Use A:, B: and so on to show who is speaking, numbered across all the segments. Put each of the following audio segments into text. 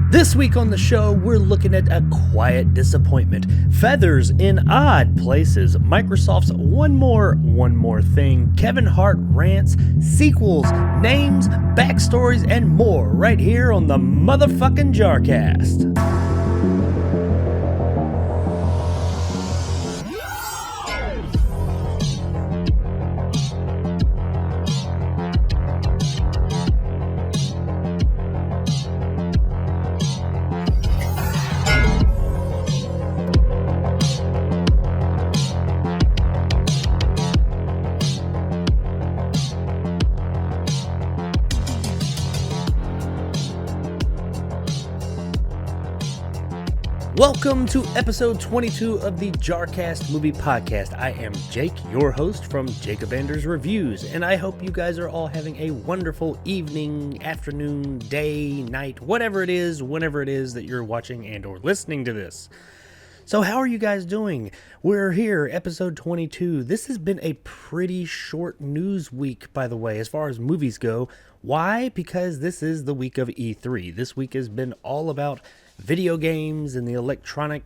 A: This week on the show, we're looking at a quiet disappointment, feathers in odd places, Microsoft's one more thing, Kevin Hart rants, sequels, names, backstories, and more right here on the motherfucking JARcast. Welcome to episode 22 of the JARcast movie podcast. I am Jake, your host from Jacob Anders Reviews, and I hope you guys are all having a wonderful evening, afternoon, day, night, whatever it is, whenever it is that you're watching and or listening to this. So how are you guys doing? We're here, episode 22. This has been a pretty short news week, by the way, as far as movies go. Why? Because this is the week of E3. This week has been all about video games and the electronic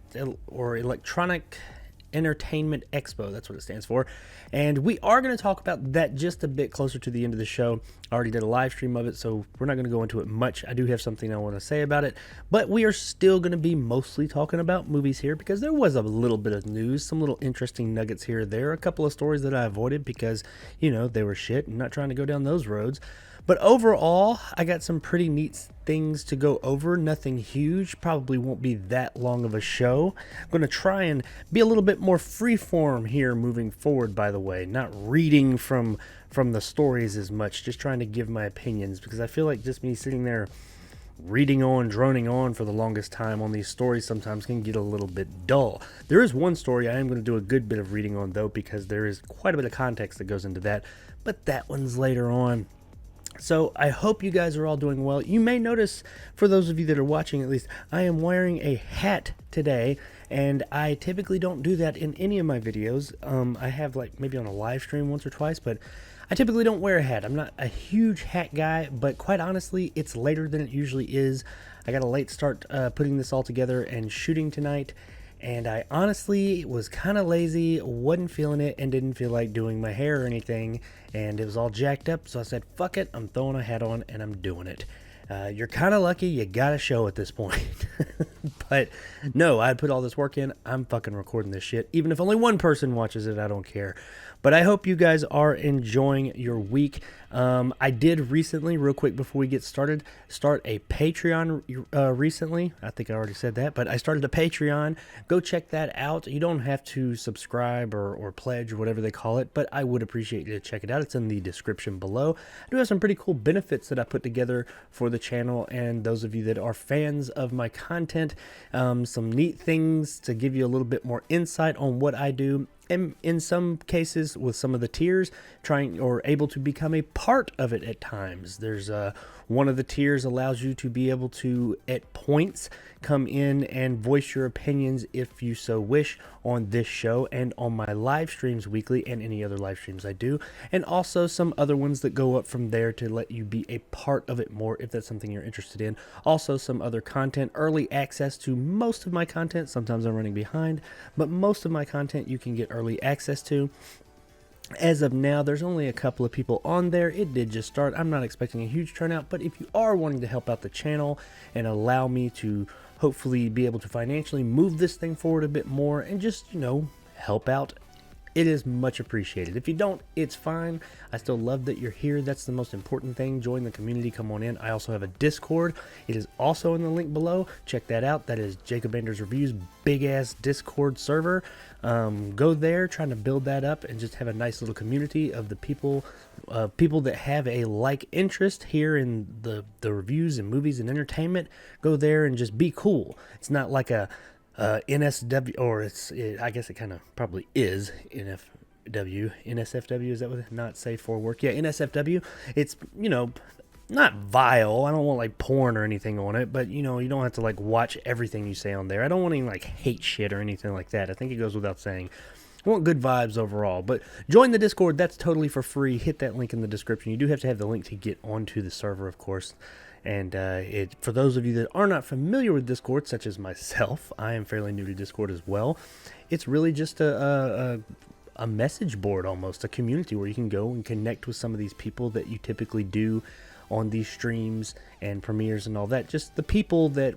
A: entertainment expo. That's what it stands for. And we are going to talk about that just a bit closer to the end of the show. I already did a live stream of it, so we're not going to go into it much. I do have something I want to say about it, but we are still going to be mostly talking about movies here because there was a little bit of news, some little interesting nuggets here or there, a couple of stories that I avoided because, they were shit and not trying to go down those roads. But overall, I got some pretty neat things to go over. Nothing huge. Probably won't be that long of a show. I'm going to try and be a little bit more freeform here moving forward, by the way. Not reading from the stories as much. Just trying to give my opinions because I feel like just me sitting there reading on, droning on for the longest time on these stories sometimes can get a little bit dull. There is one story I am going to do a good bit of reading on, though, because there is quite a bit of context that goes into that. But that one's later on. So I hope you guys are all doing well. You may notice, for those of you that are watching at least, I am wearing a hat today, and I typically don't do that in any of my videos. I have maybe on a live stream once or twice, but I typically don't wear a hat. I'm not a huge hat guy, but quite honestly, it's later than it usually is. I got a late start putting this all together and shooting tonight, and I honestly was kind of lazy, wasn't feeling it, and didn't feel like doing my hair or anything, and it was all jacked up, so I said, fuck it, I'm throwing a hat on, and I'm doing it. You're kind of lucky you got a show at this point. But no, I put all this work in, I'm fucking recording this shit. Even if only one person watches it, I don't care. But I hope you guys are enjoying your week. I did recently, real quick before we get started, start a Patreon recently. I think I already said that, but I started a Patreon. Go check that out. You don't have to subscribe or pledge or whatever they call it, but I would appreciate you to check it out. It's in the description below. I do have some pretty cool benefits that I put together for the channel, and those of you that are fans of my content, some neat things to give you a little bit more insight on what I do. And in some cases, with some of the tiers, trying or able to become a part of it at times. There's one of the tiers allows you to be able to, at points, come in and voice your opinions if you so wish on this show and on my live streams weekly and any other live streams I do. And also some other ones that go up from there to let you be a part of it more if that's something you're interested in. Also some other content, early access to most of my content. Sometimes I'm running behind, but most of my content you can get early access to. As of now, there's only a couple of people on there. It did just start. I'm not expecting a huge turnout, but if you are wanting to help out the channel and allow me to hopefully be able to financially move this thing forward a bit more and just, help out, it is much appreciated. If you don't, it's fine. I still love that you're here. That's the most important thing. Join the community. Come on in. I also have a Discord. It is also in the link below. Check that out. That is Jacob Anders Reviews' big-ass Discord server. Go there, trying to build that up and just have a nice little community of the people that have a like interest here in the reviews and movies and entertainment. Go there and just be cool. It's not like a NSW, or I guess it kind of probably is NSFW, is that what, not safe for work? Yeah, NSFW. It's, not vile. I don't want porn or anything on it, but you don't have to watch everything you say on there. I don't want any hate shit or anything like that. I think it goes without saying. I want good vibes overall. But join the Discord. That's totally for free. Hit that link in the description. You do have to have the link to get onto the server, of course. And for those of you that are not familiar with Discord, such as myself, I am fairly new to Discord as well. It's really just a message board almost, a community where you can go and connect with some of these people that you typically do on these streams and premieres and all that. Just the people that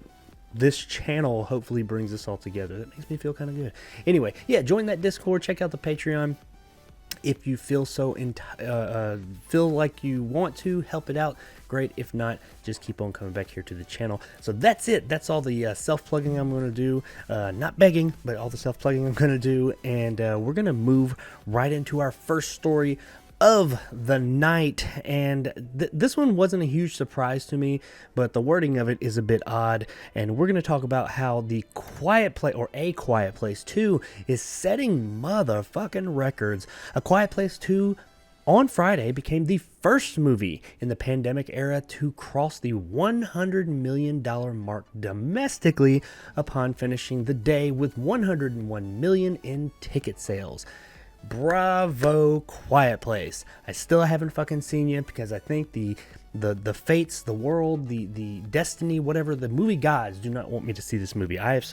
A: this channel hopefully brings us all together. That makes me feel kind of good. Anyway, yeah, join that Discord. Check out the Patreon if you feel feel like you want to help it out. Great. If not, just keep on coming back here to the channel. So that's it. That's all the self-plugging I'm going to do. Not begging, but all the self-plugging I'm going to do. And we're going to move right into our first story of the night, and this one wasn't a huge surprise to me, but the wording of it is a bit odd, and we're going to talk about how the Quiet Place, or A Quiet Place 2, is setting motherfucking records. A Quiet Place 2 on Friday became the first movie in the pandemic era to cross the $100 million mark domestically upon finishing the day with $101 million in ticket sales. Bravo, Quiet Place. I still haven't fucking seen you because I think the fates, the world, the destiny, whatever, the movie gods do not want me to see this movie. I've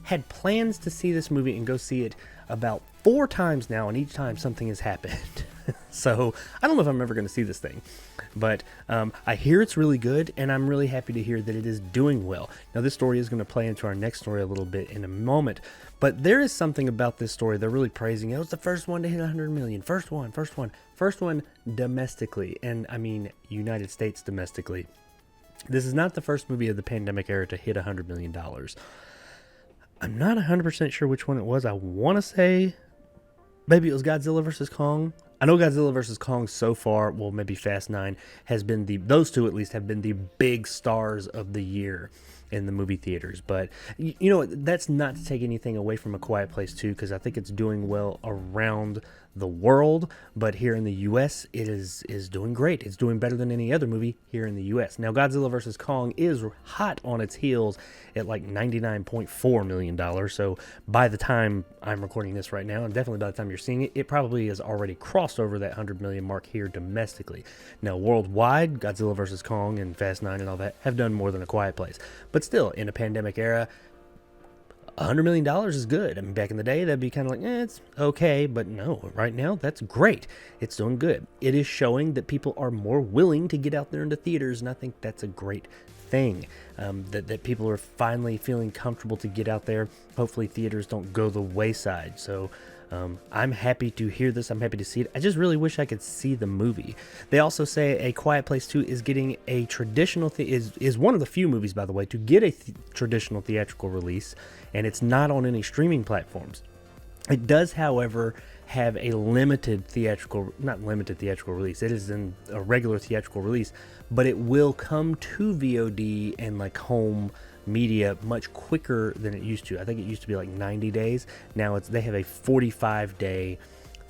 A: had plans to see this movie and go see it about 4 times now, and each time something has happened. So I don't know if I'm ever going to see this thing, but I hear it's really good, and I'm really happy to hear that it is doing well. Now, this story is going to play into our next story a little bit in a moment, but there is something about this story they're really praising. It was the first one to hit 100 million. First one domestically, and I mean United States domestically. This is not the first movie of the pandemic era to hit $100 million. I'm not 100% sure which one it was. I want to say maybe it was Godzilla vs. Kong. I know Godzilla vs. Kong so far, well, maybe Fast 9, has been those two at least have been the big stars of the year in the movie theaters. But, you know, that's not to take anything away from A Quiet Place 2, because I think it's doing well around the world, but here in the U.S. it is doing great. It's doing better than any other movie here in the U.S. Now, Godzilla vs. Kong is hot on its heels at like $99.4 million, so by the time I'm recording this right now, and definitely by the time you're seeing it, it probably has already crossed over that 100 million mark here domestically. Now, worldwide, Godzilla vs. Kong and Fast 9 and all that have done more than A Quiet Place, but still, in a pandemic era, $100 million is good. I mean, back in the day, that'd be kind of like, it's okay, but no, right now, that's great. It's doing good. It is showing that people are more willing to get out there into theaters, and I think that's a great thing, that people are finally feeling comfortable to get out there. Hopefully, theaters don't go the wayside, so I'm happy to hear this. I'm happy to see it. I just really wish I could see the movie. They also say A Quiet Place 2 is getting a traditional is one of the few movies, by the way, to get a traditional theatrical release, and it's not on any streaming platforms. It does, however, have a not limited theatrical release. It is in a regular theatrical release, but it will come to VOD and like home media much quicker than it used to. I think it used to be like 90 days. Now they have a 45-day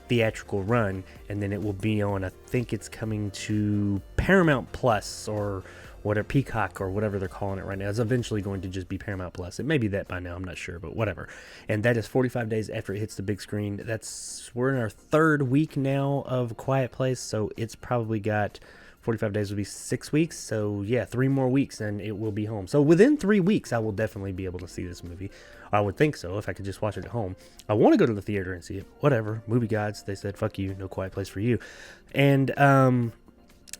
A: theatrical run, and then it will be on, I think it's coming to Paramount Plus or whatever, Peacock or whatever they're calling it right now. It's eventually going to just be Paramount Plus. It may be that by now, I'm not sure, but whatever. And that is 45 days after it hits the big screen. We're in our 3rd week now of Quiet Place, so it's probably got 45 days would be 6 weeks. So yeah, 3 more weeks and it will be home. So within 3 weeks, I will definitely be able to see this movie. I would think so if I could just watch it at home. I want to go to the theater and see it. Whatever. Movie gods, they said, fuck you, no Quiet Place for you. And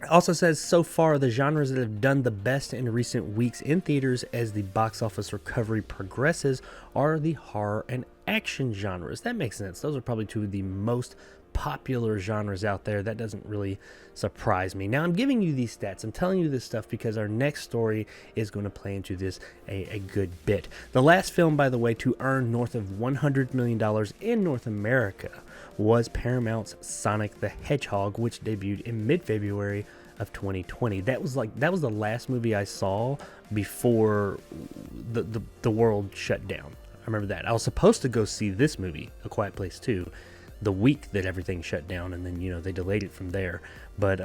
A: also says, so far, the genres that have done the best in recent weeks in theaters as the box office recovery progresses are the horror and action genres. That makes sense. Those are probably 2 of the most popular genres out there. That doesn't really surprise me. Now, I'm giving you these stats. I'm telling you this stuff because our next story is going to play into this a good bit. The last film, by the way, to earn north of $100 million in North America was Paramount's Sonic the Hedgehog, which debuted in mid-February of 2020. That was the last movie I saw before the world shut down. I remember that. I was supposed to go see this movie, A Quiet Place 2, the week that everything shut down, and then, they delayed it from there. But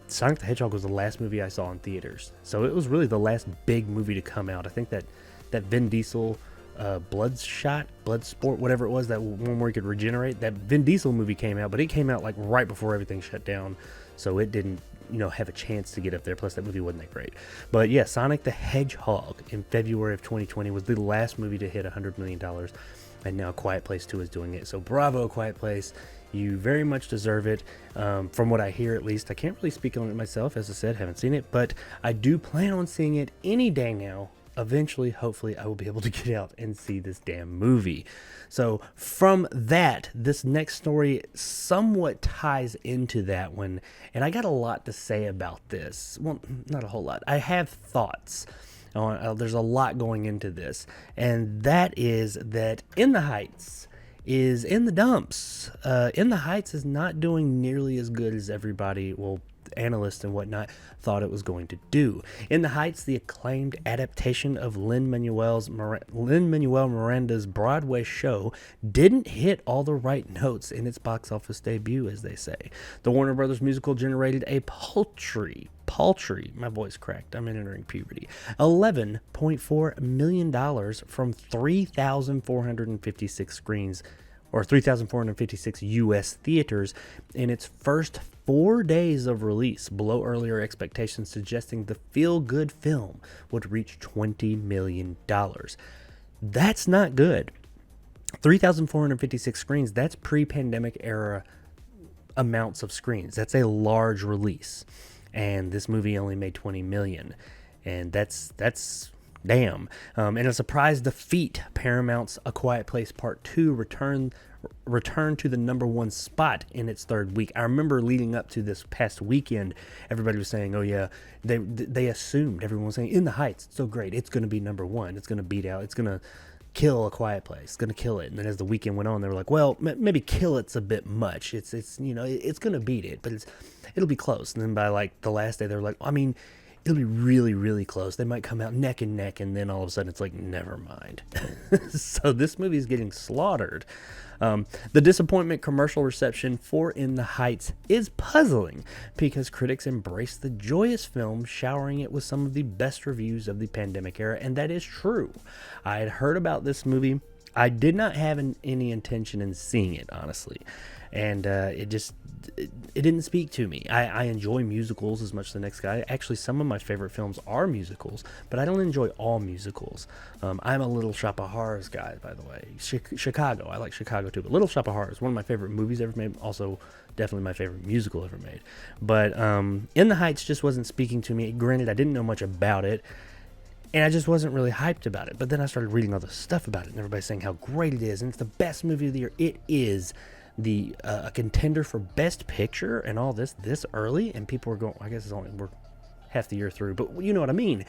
A: Sonic the Hedgehog was the last movie I saw in theaters. So it was really the last big movie to come out. I think that Vin Diesel Bloodsport, whatever it was, that one where he could regenerate. That Vin Diesel movie came out, but it came out like right before everything shut down, so it didn't, have a chance to get up there. Plus, that movie wasn't that great. But yeah, Sonic the Hedgehog in February of 2020 was the last movie to hit $100 million, and now Quiet Place 2 is doing it. So bravo, Quiet Place. You very much deserve it. From what I hear, at least. I can't really speak on it myself, as I said, haven't seen it, but I do plan on seeing it any day now. Eventually, hopefully, I will be able to get out and see this damn movie. So from that, this next story somewhat ties into that one, and I got a lot to say about this. Well, not a whole lot. I have thoughts. There's a lot going into this, and that is that In the Heights is in the dumps. In the Heights is not doing nearly as good as everybody, analysts and whatnot, thought it was going to do. In the Heights, the acclaimed adaptation of Lin-Manuel Miranda's Broadway show, didn't hit all the right notes in its box office debut, as they say. The Warner Brothers musical generated a paltry, my voice cracked, I'm entering puberty, $11.4 million from 3,456 screens, or 3,456 U.S. theaters in its first 4 days of release, below earlier expectations, suggesting the feel-good film would reach $20 million. That's not good. 3,456 screens, that's pre-pandemic era amounts of screens. That's a large release. And this movie only made $20 million. And that's damn. In a surprise defeat, Paramount's A Quiet Place Part 2 returned to the number one spot in its third week. I remember leading up to this past weekend, everybody was saying, oh yeah, they assumed, everyone was saying, In the Heights, it's so great, it's going to be number one, it's going to beat out, it's going to kill A Quiet Place, it's going to kill it. And then as the weekend went on, they were like, well, maybe kill it's a bit much, it's it's going to beat it, but it'll be close. And then by like the last day, they were like, I mean, it'll be really, really close. They might come out neck and neck, and then all of a sudden it's like, never mind. So this movie is getting slaughtered. The disappointment commercial reception for In the Heights is puzzling because critics embrace the joyous film, showering it with some of the best reviews of the pandemic era, and that is true. I had heard about this movie. I did not have any intention in seeing it, honestly. And it didn't speak to me. I enjoy musicals as much as the next guy. Actually, some of my favorite films are musicals, but I don't enjoy all musicals. I'm a Little Shop of Horrors guy, by the way. Chicago, I like Chicago too, but Little Shop of Horrors, one of my favorite movies ever made, also definitely my favorite musical ever made. But In the Heights just wasn't speaking to me. Granted, I didn't know much about it, and I just wasn't really hyped about it. But then I started reading all the stuff about it, and everybody's saying how great it is, and it's the best movie of the year. It is a contender for Best Picture and all this early, and people were going, I guess we're half the year through, but you know what I mean.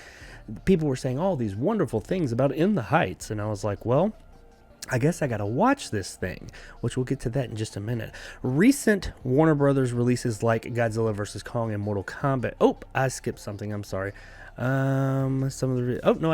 A: People were saying all these wonderful things about In the Heights, and I was like, well, I guess I gotta watch this thing, which we'll get to that in just a minute. Recent Warner Brothers releases like Godzilla vs. Kong and Mortal Kombat. Oh, I skipped something, I'm sorry. I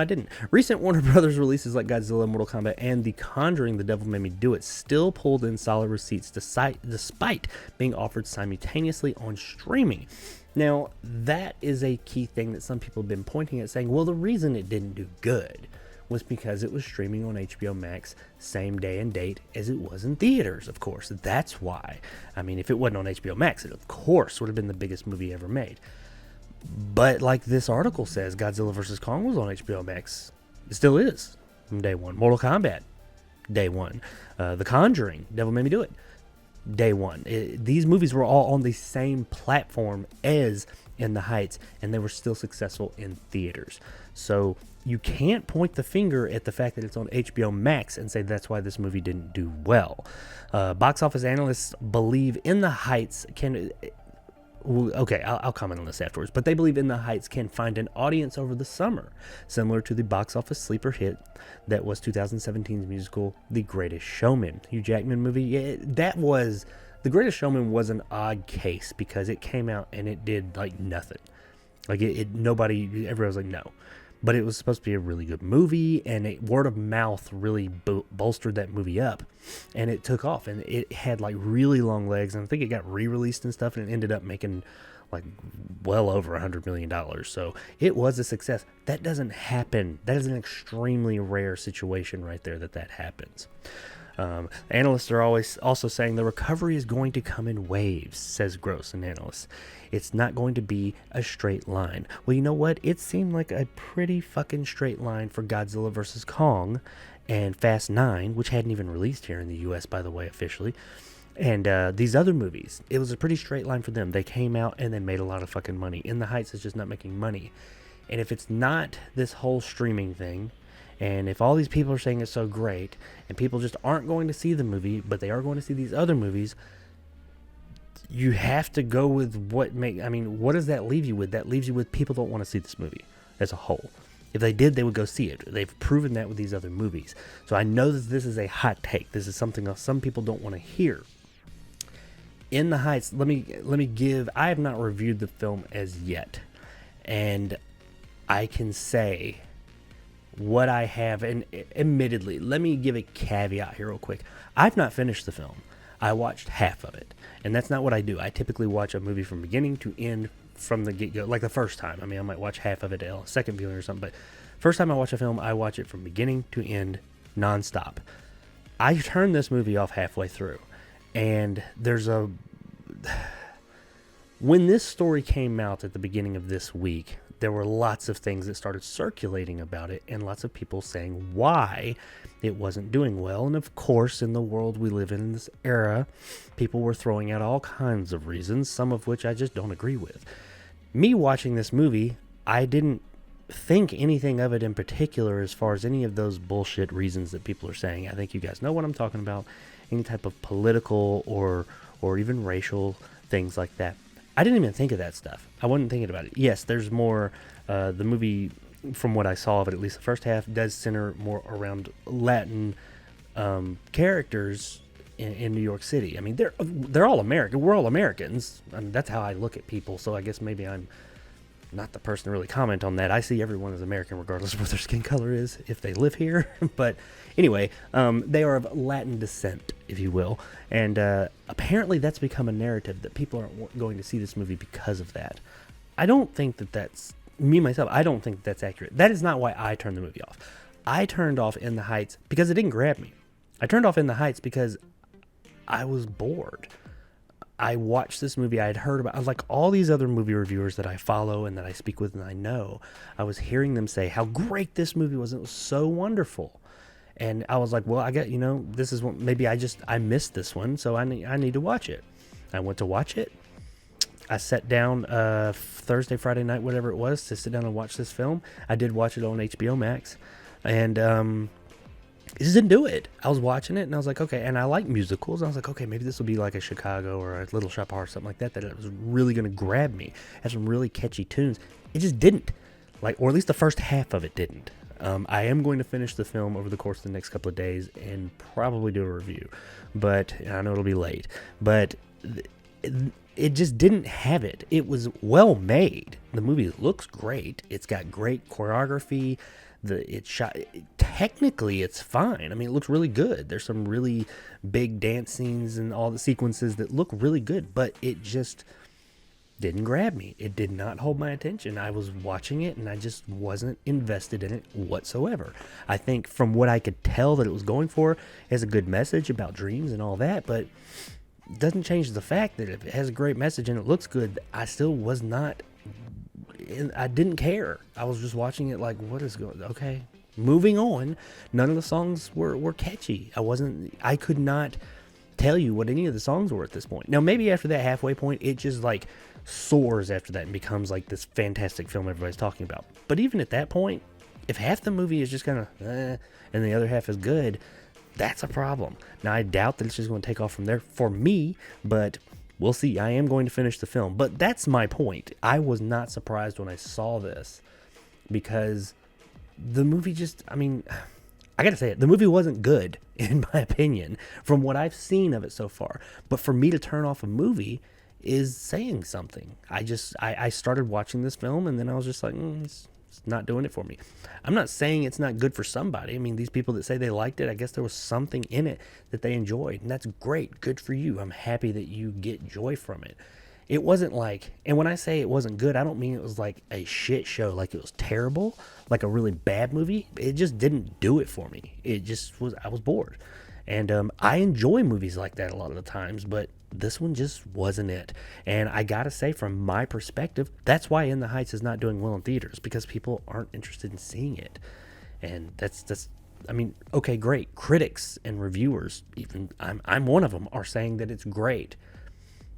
A: didn't. Recent Warner Brothers releases like Godzilla, Mortal Kombat, and The Conjuring: The Devil Made Me Do It still pulled in solid receipts despite being offered simultaneously on streaming. Now, that is a key thing that some people have been pointing at, saying, well, the reason it didn't do good was because it was streaming on HBO Max same day and date as it was in theaters, of course. That's why. I mean, if it wasn't on HBO Max, it of course would have been the biggest movie ever made. But like this article says, Godzilla vs. Kong was on HBO Max. It still is from day one. Mortal Kombat, day one. The Conjuring, Devil Made Me Do It, day one. These movies were all on the same platform as In the Heights, and they were still successful in theaters. So you can't point the finger at the fact that it's on HBO Max and say that's why this movie didn't do well. Box office analysts believe In the Heights can... Okay, I'll comment on this afterwards, but they believe In the Heights can find an audience over the summer, similar to the box office sleeper hit that was 2017's musical The Greatest Showman. Hugh Jackman movie, yeah, The Greatest Showman was an odd case because it came out and it did like nothing. Like everybody was like, no. but it was supposed to be a really good movie, and word of mouth really bolstered that movie up, and it took off, and it had like really long legs, and I think it got re-released and stuff, and it ended up making like well over $100 million. So it was a success. That doesn't happen. That is an extremely rare situation right there that happens. Analysts are always also saying the recovery is going to come in waves, says Gross, an analyst. It's not going to be a straight line. Well, you know what? It seemed like a pretty fucking straight line for Godzilla vs. Kong and Fast 9, which hadn't even released here in the US, by the way, officially. And these other movies, it was a pretty straight line for them. They came out and they made a lot of fucking money. In the Heights is just not making money. And if it's not this whole streaming thing, and if all these people are saying it's so great, and people just aren't going to see the movie, but they are going to see these other movies, you have to go with what does that leave you with? That leaves you with people don't want to see this movie as a whole. If they did, they would go see it. They've proven that with these other movies. So I know that this is a hot take. This is something else some people don't want to hear. In the Heights, let me give, I have not reviewed the film as yet, and I can say what I have, and admittedly, let me give a caveat here real quick. I've not finished the film. I watched half of it, and that's not what I do. I typically watch a movie from beginning to end from the get-go, like the first time. I mean, I might watch half of it at a second viewing or something, but first time I watch a film, I watch it from beginning to end, nonstop. I turned this movie off halfway through, and when this story came out at the beginning of this week, there were lots of things that started circulating about it, and lots of people saying why it wasn't doing well. And of course, in the world we live in this era, people were throwing out all kinds of reasons, some of which I just don't agree with. Me watching this movie, I didn't think anything of it in particular as far as any of those bullshit reasons that people are saying. I think you guys know what I'm talking about. Any type of political or even racial things like that. I didn't even think of that stuff. I wasn't thinking about it. Yes, there's more. The movie, from what I saw of it, at least the first half, does center more around Latin characters in New York City. I mean, they're all American. We're all Americans. I mean, that's how I look at people. So I guess maybe I'm not the person to really comment on that. I see everyone as American regardless of what their skin color is if they live here. But anyway, they are of Latin descent, if you will. And apparently that's become a narrative that people aren't going to see this movie because of that. I don't think that's, me myself, I don't think that's accurate. That is not why I turned the movie off. I turned off In the Heights because it didn't grab me. I turned off In the Heights because I was bored. I watched this movie. I had heard about, like all these other movie reviewers that I follow and that I speak with and I know, I was hearing them say how great this movie was. It was so wonderful. And I was like, well, I got, this is what, maybe I missed this one, so I need to watch it. I went to watch it. I sat down Thursday, Friday night, whatever it was, to sit down and watch this film. I did watch it on HBO Max, and it just didn't do it. I was watching it, and I was like, okay, and I like musicals. I was like, okay, maybe this will be like a Chicago or a Little Shop of Horrors or something like that it was really going to grab me. It had some really catchy tunes. It just didn't. Or at least the first half of it didn't. I am going to finish the film over the course of the next couple of days and probably do a review. But I know it'll be late. But it just didn't have it. It was well made. The movie looks great. It's got great choreography. Technically it's fine. I mean, it looks really good. There's some really big dance scenes and all the sequences that look really good, but it just didn't grab me. It did not hold my attention. I was watching it and I just wasn't invested in it whatsoever. I think from what I could tell that it was going for, it has a good message about dreams and all that, but it doesn't change the fact that if it has a great message and it looks good, I still was not, I didn't care. I was just watching it like, what is going, okay, moving on. None of the songs were catchy. I could not tell you what any of the songs were at this point. Now, maybe after that halfway point, it just like soars after that and becomes like this fantastic film everybody's talking about. But even at that point, if half the movie is just kind of and the other half is good, that's a problem. Now, I doubt that it's just going to take off from there for me, but we'll see. I am going to finish the film. But that's my point. I was not surprised when I saw this because the movie just, I mean, I got to say it, the movie wasn't good, in my opinion, from what I've seen of it so far. But for me to turn off a movie is saying something. I started watching this film and then I was just like, it's It's not doing it for me. I'm not saying it's not good for somebody. I mean, these people that say they liked it, I guess there was something in it that they enjoyed, and that's great. Good for you. I'm happy that you get joy from it. It wasn't like, and when I say it wasn't good, I don't mean it was like a shit show, like it was terrible, like a really bad movie. It just didn't do it for me. It just was, I was bored. And I enjoy movies like that a lot of the times, but this one just wasn't it. And I gotta say, from my perspective, that's why In the Heights is not doing well in theaters, because people aren't interested in seeing it. And that's I mean, okay, great. Critics and reviewers, even I'm one of them, are saying that it's great.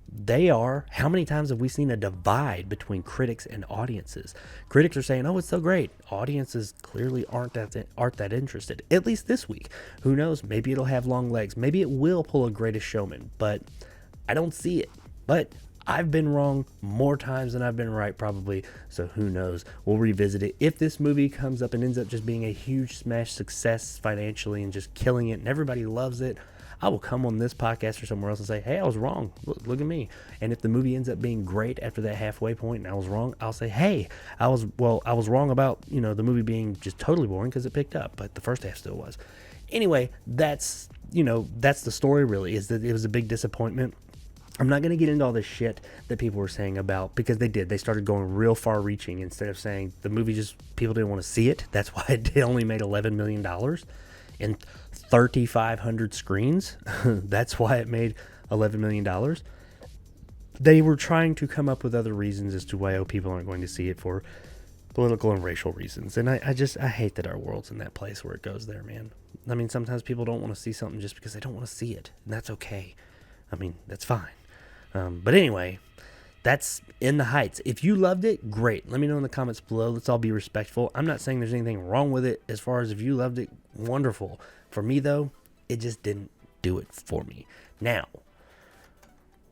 A: They are. How many times have we seen a divide between critics and audiences? Critics are saying, "Oh, it's so great." Audiences clearly aren't that interested. At least this week. Who knows? Maybe it'll have long legs. Maybe it will pull a Greatest Showman. But I don't see it. But I've been wrong more times than I've been right, probably. So who knows? We'll revisit it. If this movie comes up and ends up just being a huge smash success financially and just killing it, and everybody loves it, I will come on this podcast or somewhere else and say, hey, I was wrong. Look at me. And if the movie ends up being great after that halfway point and I was wrong, I'll say, hey, I was wrong about, the movie being just totally boring because it picked up, but the first half still was. Anyway, that's the story really, is that it was a big disappointment. I'm not going to get into all this shit that people were saying about, because they did. They started going real far reaching instead of saying the movie just, people didn't want to see it. That's why it only made $11 million. In 3,500 screens. That's why it made $11 million. They were trying to come up with other reasons as to why people aren't going to see it, for political and racial reasons. And I hate that our world's in that place where it goes there, man. I mean, sometimes people don't want to see something just because they don't want to see it. And that's okay. I mean, that's fine. But anyway, that's In the Heights. If you loved it, great. Let me know in the comments below. Let's all be respectful. I'm not saying there's anything wrong with it. As far as if you loved it, wonderful. For me, though, it just didn't do it for me. Now,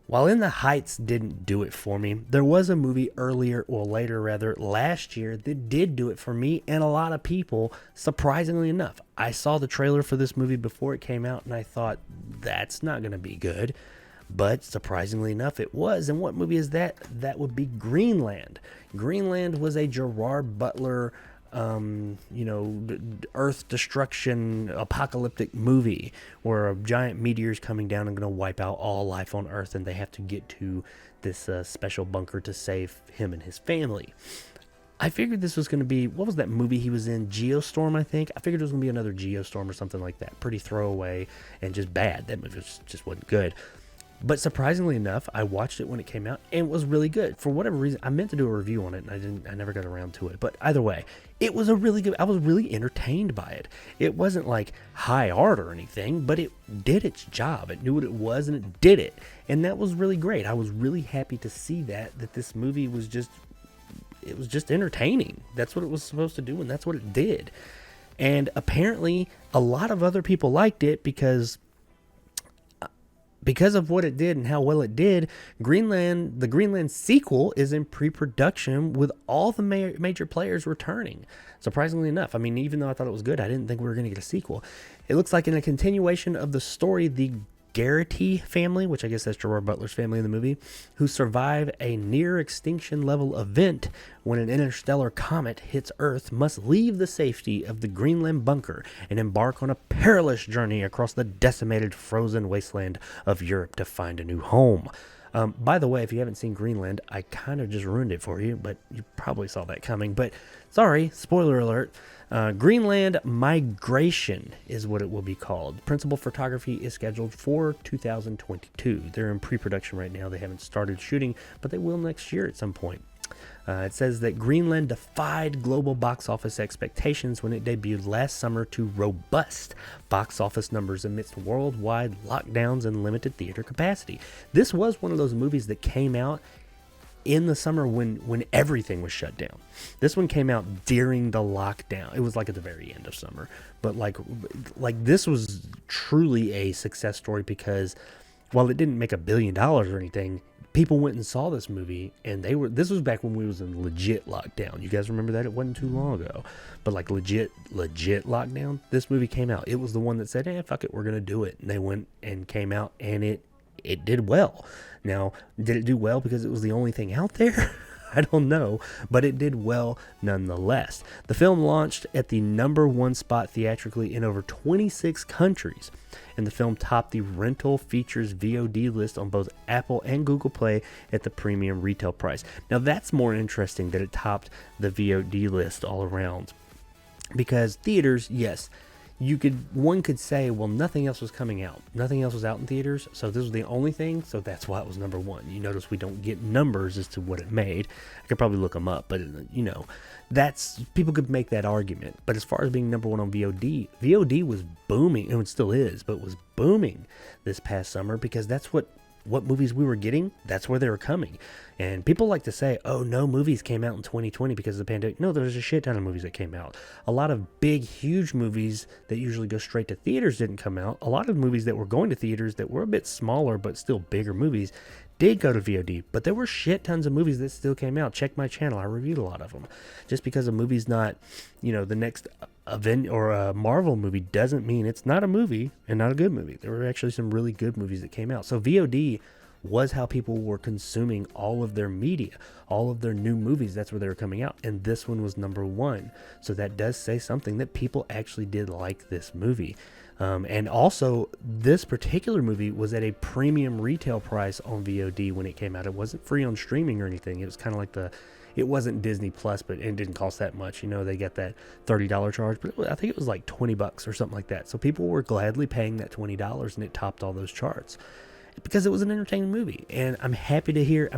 A: while In the Heights didn't do it for me, there was a movie later last year that did do it for me and a lot of people, surprisingly enough. I saw the trailer for this movie before it came out, and I thought, that's not going to be good. But surprisingly enough, it was. And what movie is that? That would be Greenland. Greenland was a Gerard Butler, Earth destruction apocalyptic movie where a giant meteor is coming down and going to wipe out all life on Earth, and they have to get to this special bunker to save him and his family. I figured this was going to be, what was that movie he was in? Geostorm, I think. I figured it was going to be another Geostorm or something like that. Pretty throwaway and just bad. That movie just wasn't good. But surprisingly enough, I watched it when it came out and it was really good. For whatever reason, I meant to do a review on it and I never got around to it. But either way, it was a really good, I was really entertained by it. It wasn't like high art or anything, but it did its job. It knew what it was and it did it. And that was really great. I was really happy to see that this movie was just, it was just entertaining. That's what it was supposed to do, and that's what it did. And apparently a lot of other people liked it because of what it did and how well it did. The Greenland sequel is in pre-production with all the major players returning. Surprisingly enough, I mean, even though I thought it was good, I didn't think we were going to get a sequel. It looks like in a continuation of the story, the Garrity family, which I guess that's Gerard Butler's family in the movie, who survive a near extinction level event when an interstellar comet hits Earth, must leave the safety of the Greenland bunker and embark on a perilous journey across the decimated frozen wasteland of Europe to find a new home. By the way, if you haven't seen Greenland, I kind of just ruined it for you, but you probably saw that coming. But sorry, spoiler alert. Greenland Migration is what it will be called. Principal photography is scheduled for 2022. They're in pre-production right now. They haven't started shooting, but they will next year at some point. It says that Greenland defied global box office expectations when it debuted last summer to robust box office numbers amidst worldwide lockdowns and limited theater capacity. This was one of those movies that came out in the summer when everything was shut down. This one came out during the lockdown. It was like at the very end of summer. But like this was truly a success story because while it didn't make $1 billion or anything, people went and saw this movie, and this was back when we was in legit lockdown. You guys remember that? It wasn't too long ago. But like legit lockdown, this movie came out. It was the one that said, fuck it, we're going to do it. And they went and came out, and it did well. Now, did it do well because it was the only thing out there? I don't know, but it did well nonetheless. The film launched at the #1 spot theatrically in over 26 countries, and the film topped the rental features VOD list on both Apple and Google Play at the premium retail price. Now that's more interesting that it topped the VOD list all around, because theaters, yes, one could say, well, nothing else was coming out. Nothing else was out in theaters, so this was the only thing, so that's why it was #1. You notice we don't get numbers as to what it made. I could probably look them up, but that's, people could make that argument. But as far as being #1 on VOD was booming, and it still is, but was booming this past summer, because that's what movies we were getting, that's where they were coming. And people like to say, oh, no movies came out in 2020 because of the pandemic. No, there's a shit ton of movies that came out. A lot of big, huge movies that usually go straight to theaters didn't come out. A lot of movies that were going to theaters that were a bit smaller but still bigger movies did go to VOD. But there were shit tons of movies that still came out. Check my channel. I reviewed a lot of them. Just because a movie's not, the next event or a Marvel movie doesn't mean it's not a movie and not a good movie. There were actually some really good movies that came out. So VOD was how people were consuming all of their media, all of their new movies. That's where they were coming out. And this one was #1. So that does say something, that people actually did like this movie. And also, this particular movie was at a premium retail price on VOD when it came out. It wasn't free on streaming or anything. It was kind of like it wasn't Disney Plus, but it didn't cost that much. They got that $30 charge, but I think it was like $20 or something like that. So people were gladly paying that $20, and it topped all those charts because it was an entertaining movie. And I'm happy to hear,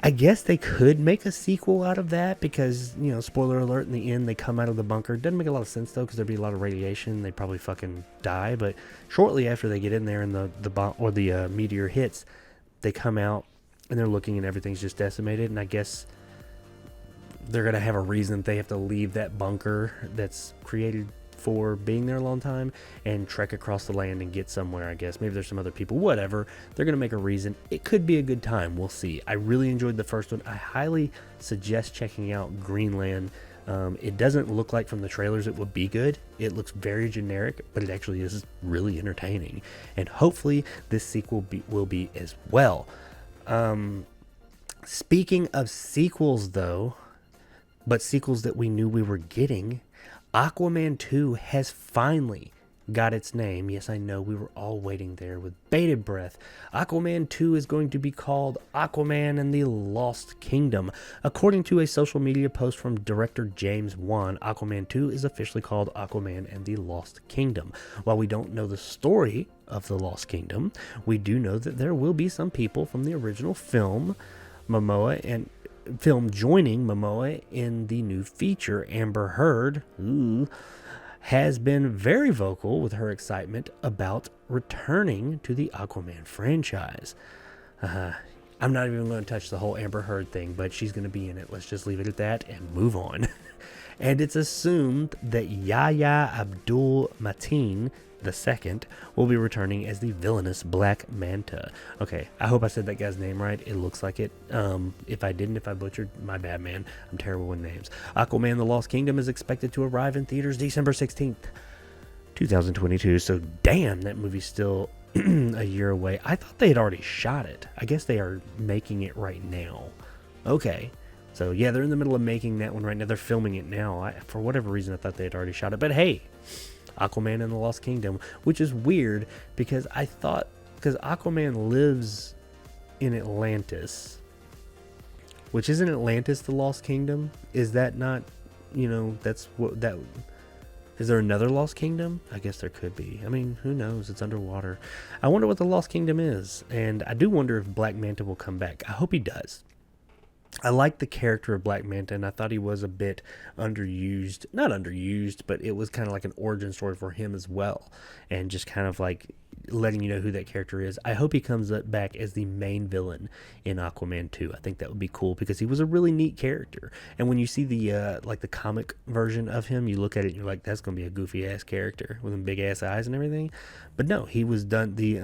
A: I guess they could make a sequel out of that because, spoiler alert, in the end, they come out of the bunker. Doesn't make a lot of sense, though, because there'd be a lot of radiation. They'd probably fucking die. But shortly after they get in there and the bomb or the meteor hits, they come out and they're looking and everything's just decimated. And I guess they're going to have a reason they have to leave that bunker that's created for being there a long time and trek across the land and get somewhere. I guess maybe there's some other people, whatever. They're gonna make a reason. It could be a good time. We'll see. I really enjoyed the first one. I highly suggest checking out Greenland. It doesn't look like from the trailers it would be good. It looks very generic, but it actually is really entertaining, and hopefully this sequel will be as well. Speaking of sequels, though, but sequels that we knew we were getting, Aquaman 2 has finally got its name. Yes, I know, we were all waiting there with bated breath. Aquaman 2 is going to be called Aquaman and the Lost Kingdom. According to a social media post from director James Wan, Aquaman 2 is officially called Aquaman and the Lost Kingdom. While we don't know the story of the Lost Kingdom, we do know that there will be some people from the original film joining Momoa in the new feature. Amber Heard has been very vocal with her excitement about returning to the Aquaman franchise. I'm not even going to touch the whole Amber Heard thing, but she's going to be in it. Let's just leave it at that and move on. And it's assumed that Yahya Abdul-Mateen II will be returning as the villainous Black Manta. Okay, I hope I said that guy's name right. It looks like it. If I butchered, my bad, man. I'm terrible with names. Aquaman The Lost Kingdom is expected to arrive in theaters December 16th, 2022. So damn, that movie's still a year away. I thought they had already shot it. I guess they are making it right now. Okay. So yeah, they're in the middle of making that one right now. They're filming it now. For whatever reason, I thought they had already shot it. But hey, Aquaman and the Lost Kingdom, which is weird because Aquaman lives in Atlantis, which isn't Atlantis the Lost Kingdom? Is that not, is there another Lost Kingdom? I guess there could be. Who knows? It's underwater. I wonder what the Lost Kingdom is, and I do wonder if Black Manta will come back. I hope he does. I like the character of Black Manta, and I thought he was a bit underused. Not underused, but it was kind of like an origin story for him as well. And just kind of like letting you know who that character is. I hope he comes back as the main villain in Aquaman 2. I think that would be cool because he was a really neat character. And when you see the comic version of him, you look at it and you're like, that's going to be a goofy-ass character with them big-ass eyes and everything. But no, he was done. The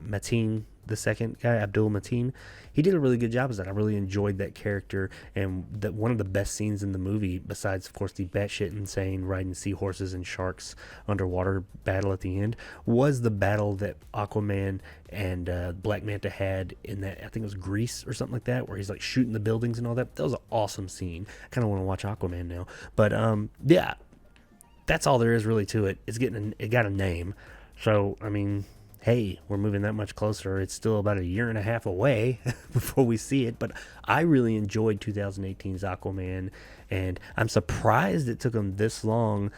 A: Mateen the second guy, Abdul Mateen, he did a really good job as that. I really enjoyed that character, and that one of the best scenes in the movie, besides of course the batshit insane riding seahorses and sharks underwater battle at the end, was the battle that Aquaman and Black Manta had in that, I think it was Greece or something like that, where he's like shooting the buildings and all that. That was an awesome scene. I kind of want to watch Aquaman now, but yeah, that's all there is really to it. It got a name, so I mean, hey, we're moving that much closer. It's still about a year and a half away before we see it, but I really enjoyed 2018's Aquaman, and I'm surprised it took them this long,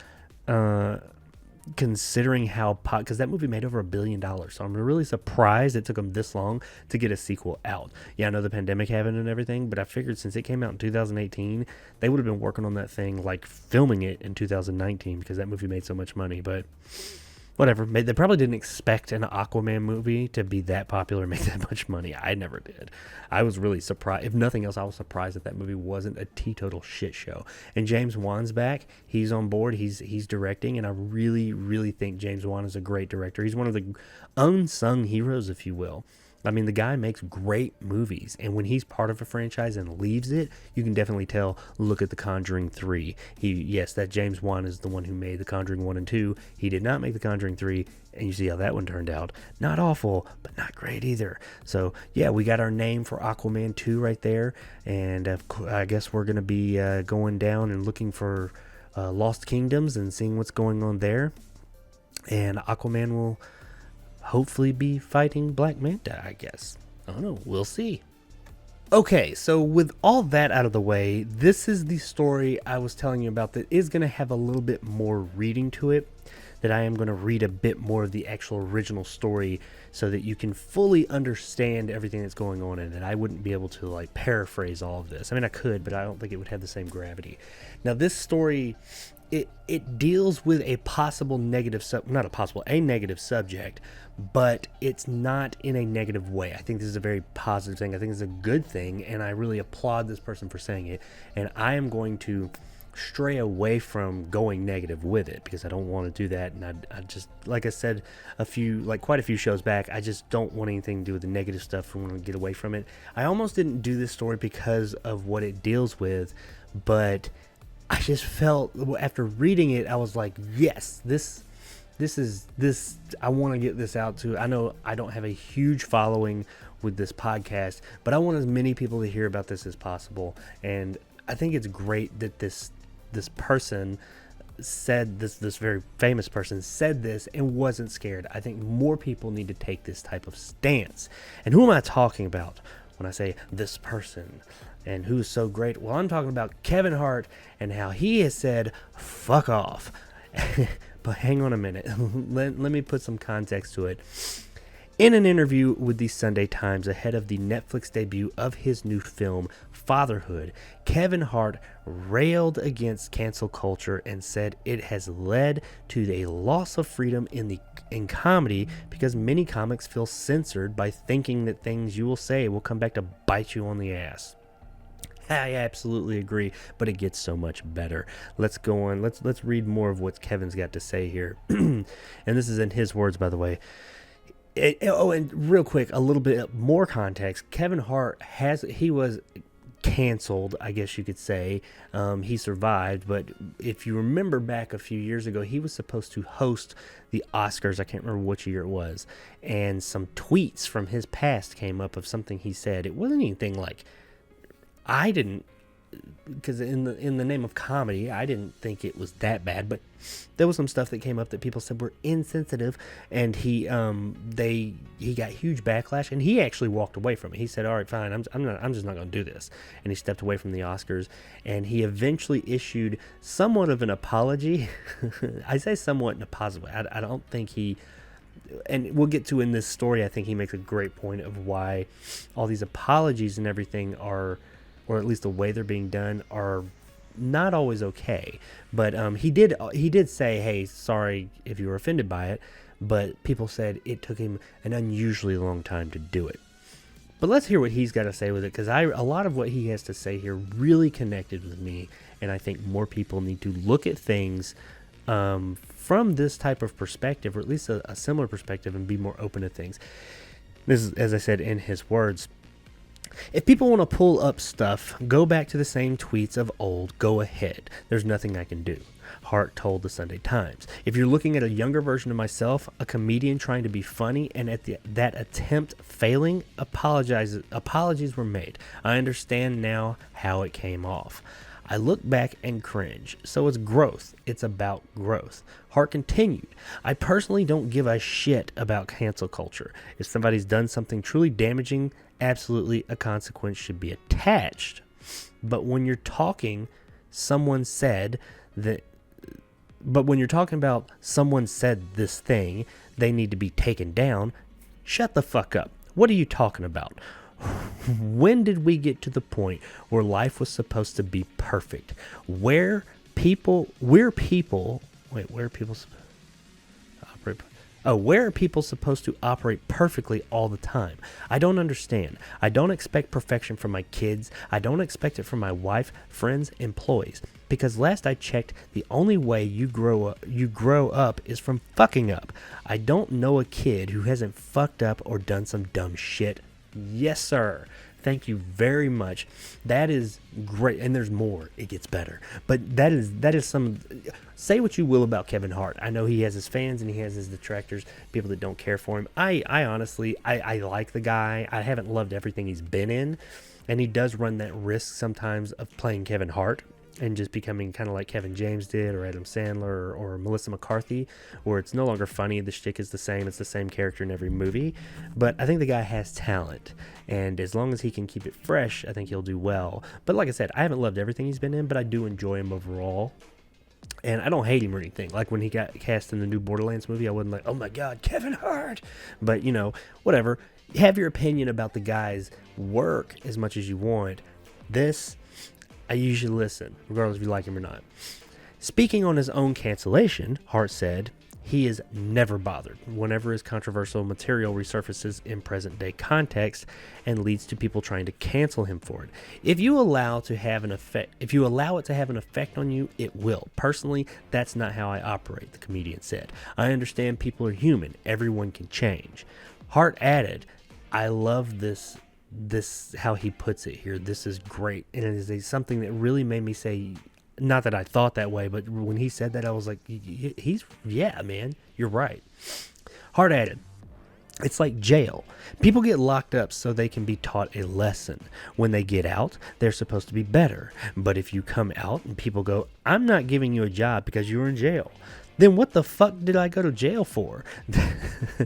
A: considering how because that movie made over $1 billion, so I'm really surprised it took them this long to get a sequel out. Yeah, I know the pandemic happened and everything, but I figured since it came out in 2018, they would have been working on that thing, like filming it in 2019, because that movie made so much money. But whatever, they probably didn't expect an Aquaman movie to be that popular and make that much money. I never did. I was really surprised. If nothing else, I was surprised that movie wasn't a teetotal shit show. And James Wan's back. He's on board. He's directing, and I really, really think James Wan is a great director. He's one of the unsung heroes, if you will. I mean, the guy makes great movies, and when he's part of a franchise and leaves it, you can definitely tell. Look at The Conjuring 3. Yes, that James Wan is the one who made The Conjuring 1 and 2. He did not make The Conjuring 3, and you see how that one turned out. Not awful, but not great either. So, yeah, we got our name for Aquaman 2 right there, and I guess we're going to be going down and looking for Lost Kingdoms and seeing what's going on there, and Aquaman will hopefully be fighting Black Manta, I guess. I don't know. We'll see. Okay, so with all that out of the way, this is the story I was telling you about that is going to have a little bit more reading to it, that I am going to read a bit more of the actual original story so that you can fully understand everything that's going on in it. I wouldn't be able to like paraphrase all of this. I mean, I could, but I don't think it would have the same gravity. Now, this story, it deals with a possible negative a negative subject, but it's not in a negative way. I think this is a very positive thing. I think it's a good thing, and I really applaud this person for saying it. And I am going to stray away from going negative with it, because I don't want to do that. And I just, like I said quite a few shows back, I just don't want anything to do with the negative stuff. I want to get away from it. I almost didn't do this story because of what it deals with, but I just felt after reading it, I was like, yes, this I want to get this out to. I know I don't have a huge following with this podcast, but I want as many people to hear about this as possible. And I think it's great that this person said this very famous person said this and wasn't scared. I think more people need to take this type of stance. And who am I talking about when I say this person? And who's so great? Well, I'm talking about Kevin Hart and how he has said, fuck off. But hang on a minute. Let me put some context to it. In an interview with the Sunday Times ahead of the Netflix debut of his new film, Fatherhood, Kevin Hart railed against cancel culture and said it has led to a loss of freedom in comedy because many comics feel censored by thinking that things you will say will come back to bite you on the ass. I absolutely agree, but it gets so much better. Let's go on. Let's read more of what Kevin's got to say here. And this is in his words, by the way. And real quick, a little bit more context. Kevin Hart he was canceled, I guess you could say. He survived, but if you remember back a few years ago, he was supposed to host the Oscars. I can't remember which year it was. And some tweets from his past came up of something he said. It wasn't anything like, I didn't, because in the name of comedy, I didn't think it was that bad, but there was some stuff that came up that people said were insensitive, and he got huge backlash, and he actually walked away from it. He said, "All right, fine, I'm just not going to do this," and he stepped away from the Oscars, and he eventually issued somewhat of an apology. I say somewhat in a positive way. I don't think he. And we'll get to in this story, I think he makes a great point of why all these apologies and everything are, or at least the way they're being done, are not always okay. But he did say, hey, sorry if you were offended by it, but people said it took him an unusually long time to do it. But let's hear what he's got to say with it, because a lot of what he has to say here really connected with me, and I think more people need to look at things from this type of perspective, or at least a similar perspective, and be more open to things. This is, as I said, in his words. If people want to pull up stuff, go back to the same tweets of old, go ahead. There's nothing I can do. Hart told the Sunday Times. If you're looking at a younger version of myself, a comedian trying to be funny, and at that attempt failing, apologies were made. I understand now how it came off. I look back and cringe. So it's growth. It's about growth. Hart continued, I personally don't give a shit about cancel culture. If somebody's done something truly damaging, absolutely a consequence should be attached. But when you're talking, someone said that But when you're talking about someone said this thing, they need to be taken down, shut the fuck up. What are you talking about? When did we get to the point where life was supposed to be perfect? Where are people supposed to operate perfectly all the time? I don't understand. I don't expect perfection from my kids. I don't expect it from my wife, friends, employees. Because last I checked, the only way you grow up is from fucking up. I don't know a kid who hasn't fucked up or done some dumb shit. Yes, sir. Thank you very much. That is great. And there's more. It gets better. But that is some... Say what you will about Kevin Hart. I know he has his fans and he has his detractors, people that don't care for him. I honestly like the guy. I haven't loved everything he's been in. And he does run that risk sometimes of playing Kevin Hart and just becoming kind of like Kevin James did, or Adam Sandler, or Melissa McCarthy, where it's no longer funny. The shtick is the same. It's the same character in every movie. But I think the guy has talent, and as long as he can keep it fresh, I think he'll do well. But like I said, I haven't loved everything he's been in, but I do enjoy him overall. And I don't hate him or anything. Like when he got cast in the new Borderlands movie, I wasn't like, oh my God, Kevin Hart. But, whatever. Have your opinion about the guy's work as much as you want. I usually listen, regardless if you like him or not. Speaking on his own cancellation, Hart said he is never bothered whenever his controversial material resurfaces in present-day context and leads to people trying to cancel him for it. If you allow it to have an effect on you, it will. Personally, that's not how I operate, the comedian said. I understand people are human. Everyone can change. Hart added, I love this how he puts it here. This is great, and it is something that really made me say, not that I thought that way, but when he said that, I was like, yeah, man, you're right. Hart added, it's like jail. People get locked up so they can be taught a lesson. When they get out, they're supposed to be better. But if you come out and people go, I'm not giving you a job because you were in jail, then what the fuck did I go to jail for?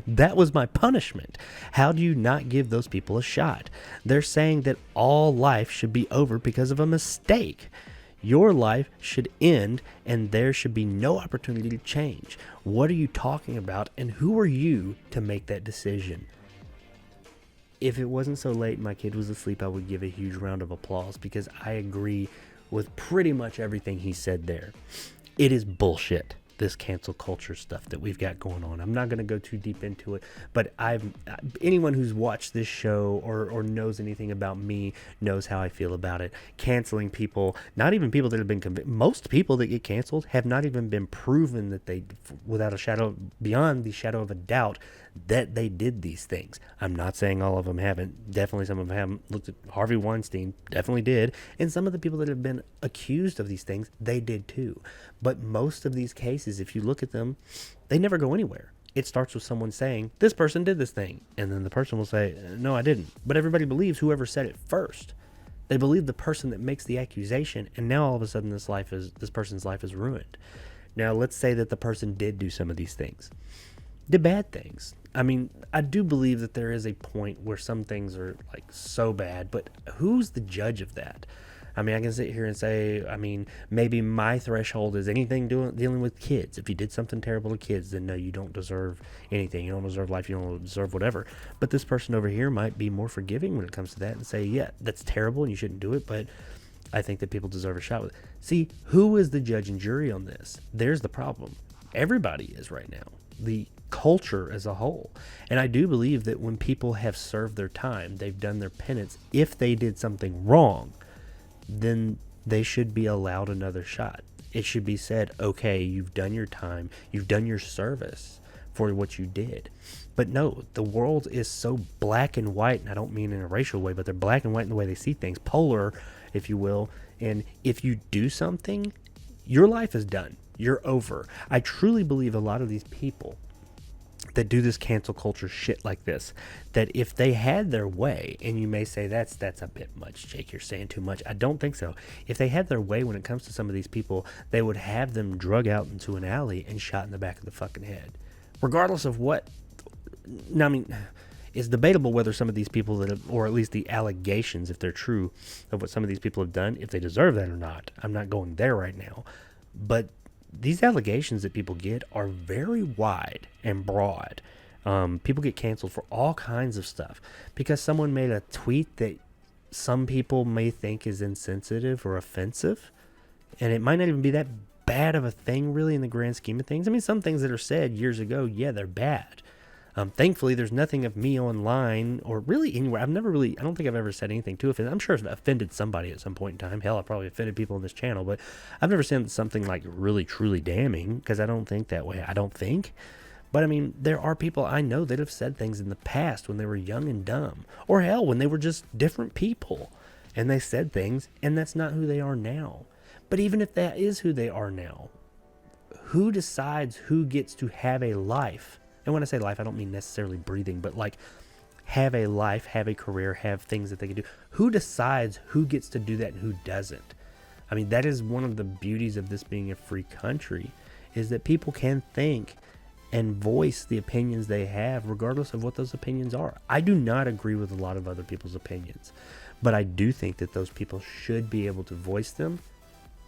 A: That was my punishment. How do you not give those people a shot? They're saying that all life should be over because of a mistake. Your life should end and there should be no opportunity to change. What are you talking about, and who are you to make that decision? If it wasn't so late and my kid was asleep, I would give a huge round of applause because I agree with pretty much everything he said there. It is bullshit, this cancel culture stuff that we've got going on. I'm not going to go too deep into it, but anyone who's watched this show or knows anything about me knows how I feel about it. Canceling people, not even people that have been convicted. Most people that get canceled have not even been proven that they, beyond the shadow of a doubt, that they did these things. I'm not saying all of them haven't. Definitely some of them haven't. Looked at Harvey Weinstein, definitely did. And some of the people that have been accused of these things, they did too. But most of these cases, if you look at them, they never go anywhere. It starts with someone saying, this person did this thing. And then the person will say, no, I didn't. But everybody believes whoever said it first. They believe the person that makes the accusation. And now all of a sudden this person's life is ruined. Now let's say that the person did do some of these things. Did bad things. I mean, I do believe that there is a point where some things are like so bad, but who's the judge of that? I mean, I can sit here and say, maybe my threshold is anything dealing with kids. If you did something terrible to kids, then no, you don't deserve anything. You don't deserve life. You don't deserve whatever. But this person over here might be more forgiving when it comes to that and say, yeah, that's terrible and you shouldn't do it, but I think that people deserve a shot with it. See, who is the judge and jury on this? There's the problem. Everybody is right now. The culture as a whole. And I do believe that when people have served their time, they've done their penance, if they did something wrong, then they should be allowed another shot. It should be said, okay, you've done your time, you've done your service for what you did. But no, the world is so black and white, and I don't mean in a racial way, but they're black and white in the way they see things, polar, if you will. And if you do something, your life is done. You're over. I truly believe a lot of these people that do this cancel culture shit like this, that if they had their way, and you may say that's a bit much, Jake, you're saying too much. I don't think so. If they had their way when it comes to some of these people, they would have them drug out into an alley and shot in the back of the fucking head. Regardless of what, now, I mean, it's debatable whether some of these people that have, or at least the allegations, if they're true, of what some of these people have done, if they deserve that or not. I'm not going there right now. But these allegations that people get are very wide and broad. People get canceled for all kinds of stuff because someone made a tweet that some people may think is insensitive or offensive, and it might not even be that bad of a thing really in the grand scheme of things. I mean, some things that are said years ago, yeah, they're bad. Thankfully, there's nothing of me online or really anywhere. I don't think I've ever said anything too offensive. I'm sure I've offended somebody at some point in time. Hell, I probably offended people on this channel, but I've never said something like really, truly damning because I don't think that way. I don't think. But I mean, there are people I know that have said things in the past when they were young and dumb, or hell, when they were just different people and they said things, and that's not who they are now. But even if that is who they are now, who decides who gets to have a life? And when I say life, I don't mean necessarily breathing, but like have a life, have a career, have things that they can do. Who decides who gets to do that and who doesn't? I mean, that is one of the beauties of this being a free country, is that people can think and voice the opinions they have regardless of what those opinions are. I do not agree with a lot of other people's opinions, but I do think that those people should be able to voice them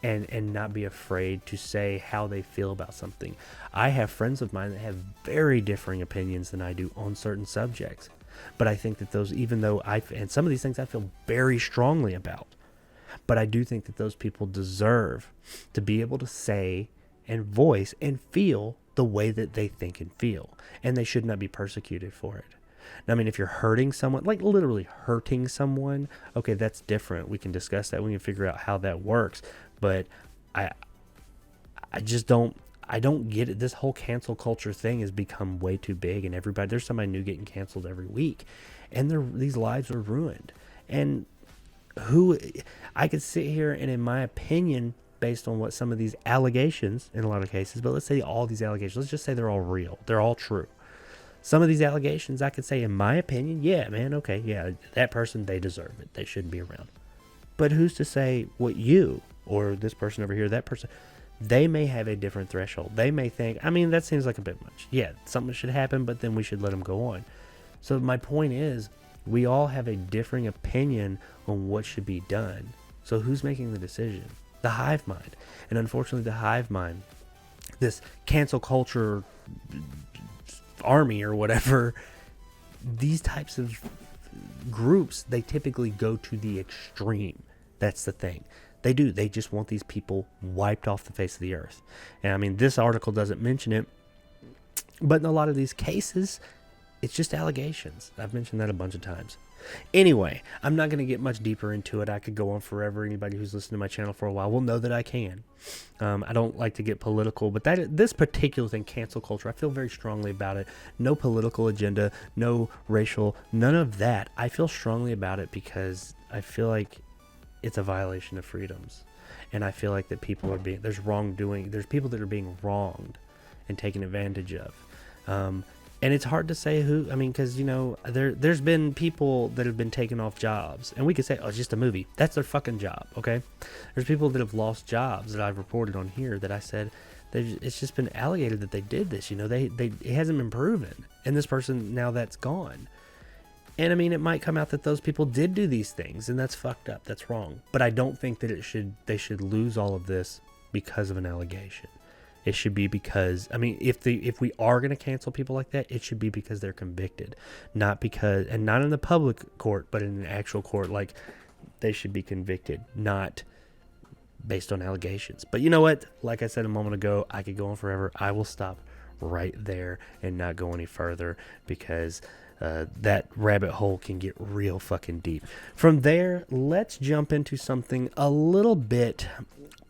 A: and not be afraid to say how they feel about something. I have friends of mine that have very differing opinions than I do on certain subjects. But I think that those, even though and some of these things I feel very strongly about, but I do think that those people deserve to be able to say and voice and feel the way that they think and feel. And they should not be persecuted for it. Now, I mean, if you're hurting someone, like literally hurting someone, okay, that's different. We can discuss that. We can figure out how that works. But I don't get it. This whole cancel culture thing has become way too big, and there's somebody new getting canceled every week, and these lives are ruined. And I could sit here and, in my opinion, based on what some of these allegations, in a lot of cases, but let's say all these allegations, let's just say they're all real, they're all true. Some of these allegations, I could say, in my opinion, yeah, man, okay, yeah, that person, they deserve it. They shouldn't be around. But who's to say what you or this person over here, that person, they may have a different threshold. They may think, I mean, that seems like a bit much. Yeah, something should happen, but then we should let them go on. So my point is, we all have a differing opinion on what should be done. So who's making the decision? The hive mind. And unfortunately, the hive mind, this cancel culture army or whatever, these types of groups, they typically go to the extreme. That's the thing. They do. They just want these people wiped off the face of the earth. And I mean, this article doesn't mention it, but in a lot of these cases, it's just allegations. I've mentioned that a bunch of times. Anyway, I'm not going to get much deeper into it. I could go on forever. Anybody who's listened to my channel for a while will know that I can. I don't like to get political, but this particular thing, cancel culture, I feel very strongly about it. No political agenda, no racial, none of that. I feel strongly about it because I feel like it's a violation of freedoms. And I feel like that people are there's wrongdoing. There's people that are being wronged and taken advantage of. And it's hard to say who, I mean, because, you know, there's been people that have been taken off jobs. And we could say, oh, it's just a movie. That's their fucking job, okay? There's people that have lost jobs that I've reported on here that I said, it's just been alleged that they did this. You know, it hasn't been proven. And this person, now that's gone. And I mean, it might come out that those people did do these things, and that's fucked up. That's wrong. But I don't think that they should lose all of this because of an allegation. It should be because, I mean, if we are going to cancel people like that, it should be because they're convicted, not in the public court, but in an actual court. Like, they should be convicted, not based on allegations. But you know what? Like I said a moment ago, I could go on forever. I will stop right there and not go any further because that rabbit hole can get real fucking deep. From there, let's jump into something a little bit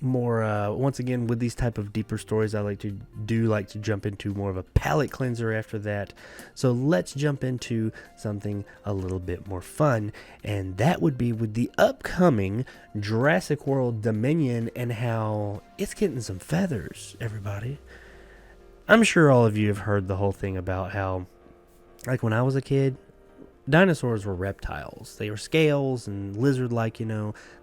A: more, once again, with these type of deeper stories, I like to jump into more of a palate cleanser after that. So let's jump into something a little bit more fun, and that would be with the upcoming Jurassic World Dominion and how it's getting some feathers, everybody. I'm sure all of you have heard the whole thing about how, like when I was a kid, dinosaurs were reptiles. They were scales and lizard-like,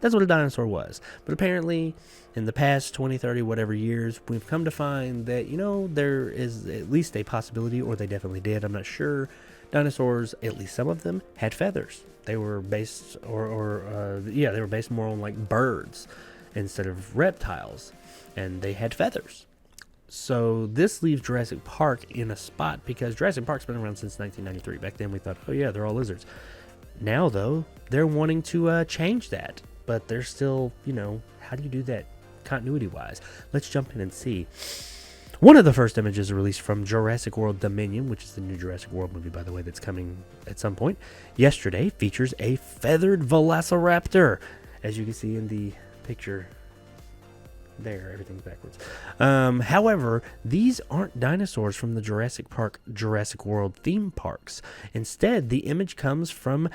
A: That's what a dinosaur was. But apparently, in the past 20, 30, whatever years, we've come to find that, there is at least a possibility, or they definitely did, I'm not sure. Dinosaurs, at least some of them, had feathers. They were based, they were based more on like birds instead of reptiles. And they had feathers. So this leaves Jurassic Park in a spot because Jurassic Park's been around since 1993. Back then we thought, oh yeah, they're all lizards. Now though, they're wanting to change that, but they're still, how do you do that continuity-wise? Let's jump in and see. One of the first images released from Jurassic World Dominion, which is the new Jurassic World movie, by the way, that's coming at some point, yesterday, features a feathered velociraptor, as you can see in the picture. There, everything's backwards. However, these aren't dinosaurs from the Jurassic Park, Jurassic World theme parks. Instead, the image comes from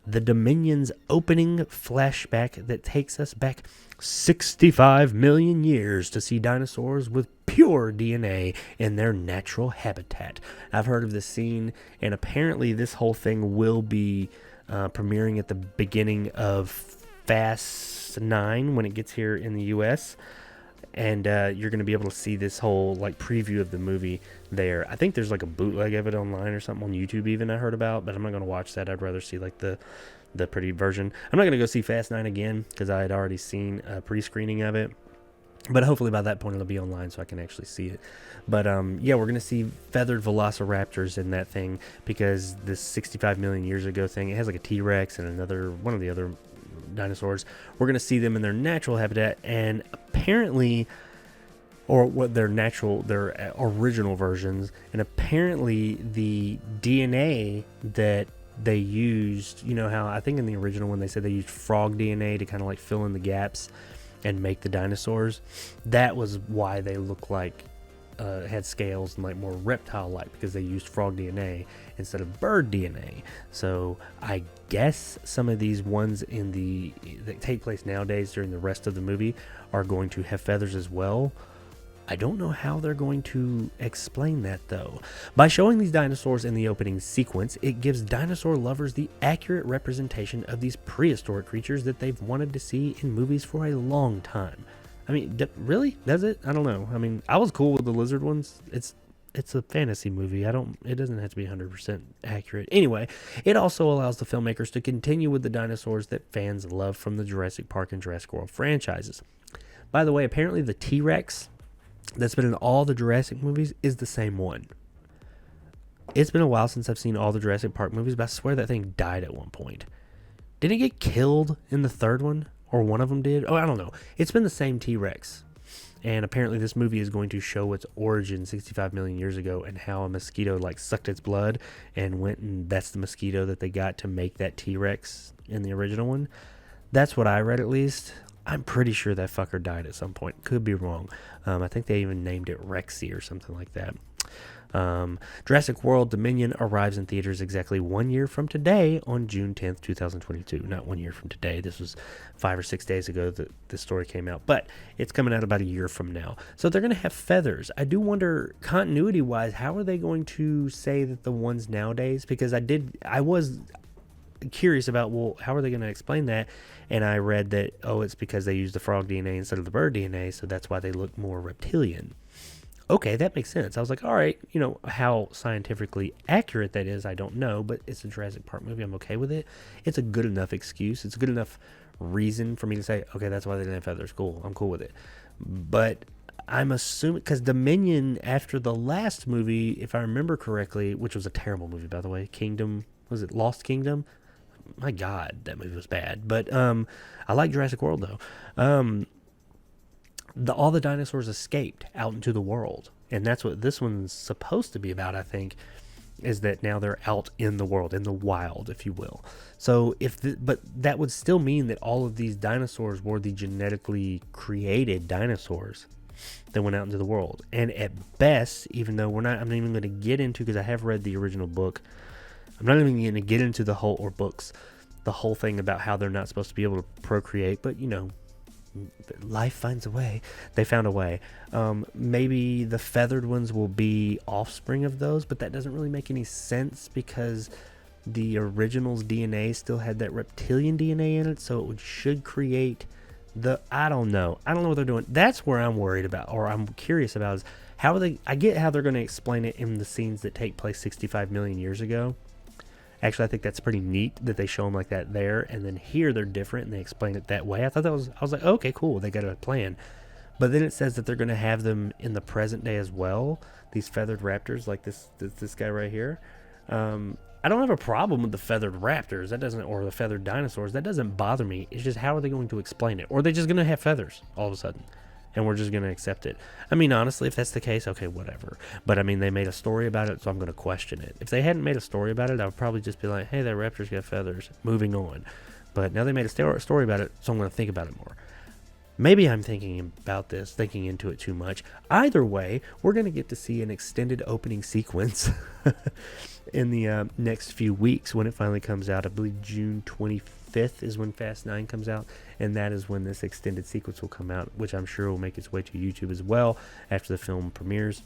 A: the Dominion's opening flashback that takes us back 65 million years to see dinosaurs with pure DNA in their natural habitat. I've heard of this scene, and apparently this whole thing will be premiering at the beginning of Fast 9 when it gets here in the U.S., and you're going to be able to see this whole like preview of the movie there. I think there's like a bootleg of it online or something on YouTube even I heard about, but I'm not going to watch that. I'd rather see like the pretty version. I'm not going to go see Fast 9 again because I had already seen a pre-screening of it. But hopefully by that point it'll be online so I can actually see it. But yeah, we're going to see feathered velociraptors in that thing because this 65 million years ago thing, it has like a T-Rex and one of the other dinosaurs. We're going to see them in their natural habitat, and apparently, or what their original versions, and apparently the DNA that they used, how I think in the original one they said they used frog DNA to kind of like fill in the gaps and make the dinosaurs. That was why they look like had scales and like more reptile-like, because they used frog DNA instead of bird DNA. So I guess some of these ones that take place nowadays during the rest of the movie are going to have feathers as well. I don't know how they're going to explain that though. By showing these dinosaurs in the opening sequence, it gives dinosaur lovers the accurate representation of these prehistoric creatures that they've wanted to see in movies for a long time. I mean, really? Does it? I don't know. I mean, I was cool with the lizard ones. It's a fantasy movie. It doesn't have to be 100% accurate. Anyway, it also allows the filmmakers to continue with the dinosaurs that fans love from the Jurassic Park and Jurassic World franchises. By the way, apparently the T-Rex that's been in all the Jurassic movies is the same one. It's been a while since I've seen all the Jurassic Park movies, but I swear that thing died at one point. Didn't it get killed in the third one? Or one of them did? Oh, I don't know. It's been the same T-Rex. And apparently this movie is going to show its origin 65 million years ago and how a mosquito like sucked its blood and that's the mosquito that they got to make that T-Rex in the original one. That's what I read at least. I'm pretty sure that fucker died at some point. Could be wrong. I think they even named it Rexy or something like that. Jurassic World Dominion arrives in theaters exactly 1 year from today on June 10th, 2022. Not 1 year from today. This was 5 or 6 days ago that this story came out, but it's coming out about a year from now. So they're going to have feathers. I do wonder, continuity-wise, how are they going to say that the ones nowadays, because I was curious about, well, how are they going to explain that? And I read that, it's because they use the frog DNA instead of the bird DNA, so that's why they look more reptilian. Okay, that makes sense. I was like, all right, how scientifically accurate that is, I don't know, but it's a Jurassic Park movie. I'm okay with it. It's a good enough excuse. It's a good enough reason for me to say, okay, that's why they didn't have feathers. Cool. I'm cool with it. But I'm assuming, because Dominion, after the last movie, if I remember correctly, which was a terrible movie, by the way, was it Lost Kingdom? My God, that movie was bad. But I like Jurassic World, though. All the dinosaurs escaped out into the world, and that's what this one's supposed to be about, I think. is that now they're out in the world, in the wild, if you will. So but that would still mean that all of these dinosaurs were the genetically created dinosaurs that went out into the world. And at best, even though I'm not even going to get into, because I have read the original book, I'm not even going to get into the whole thing about how they're not supposed to be able to procreate, but life finds a way. They found a way. Maybe the feathered ones will be offspring of those, but that doesn't really make any sense because the original's DNA still had that reptilian DNA in it, so it should create I don't know what they're doing. That's where I'm worried about, or I'm curious about, is how I get how they're going to explain it in the scenes that take place 65 million years ago. Actually, I think that's pretty neat that they show them like that there, and then here they're different and they explain it that way. I was like, okay, cool, they got a plan. But then it says that they're going to have them in the present day as well, these feathered raptors, like this guy right here. I don't have a problem with the feathered raptors, or the feathered dinosaurs. That doesn't bother me. It's just, how are they going to explain it? Or are they just going to have feathers all of a sudden, and we're just going to accept it? I mean, honestly, if that's the case, okay, whatever. But I mean, they made a story about it, so I'm going to question it. If they hadn't made a story about it, I would probably just be like, hey, that raptor's got feathers, moving on. But now they made a story about it, so I'm going to think about it more. Maybe I'm thinking into it too much. Either way, we're going to get to see an extended opening sequence in the next few weeks when it finally comes out. I believe June 25th is when Fast 9 comes out, and that is when this extended sequence will come out, which I'm sure will make its way to YouTube as well after the film premieres.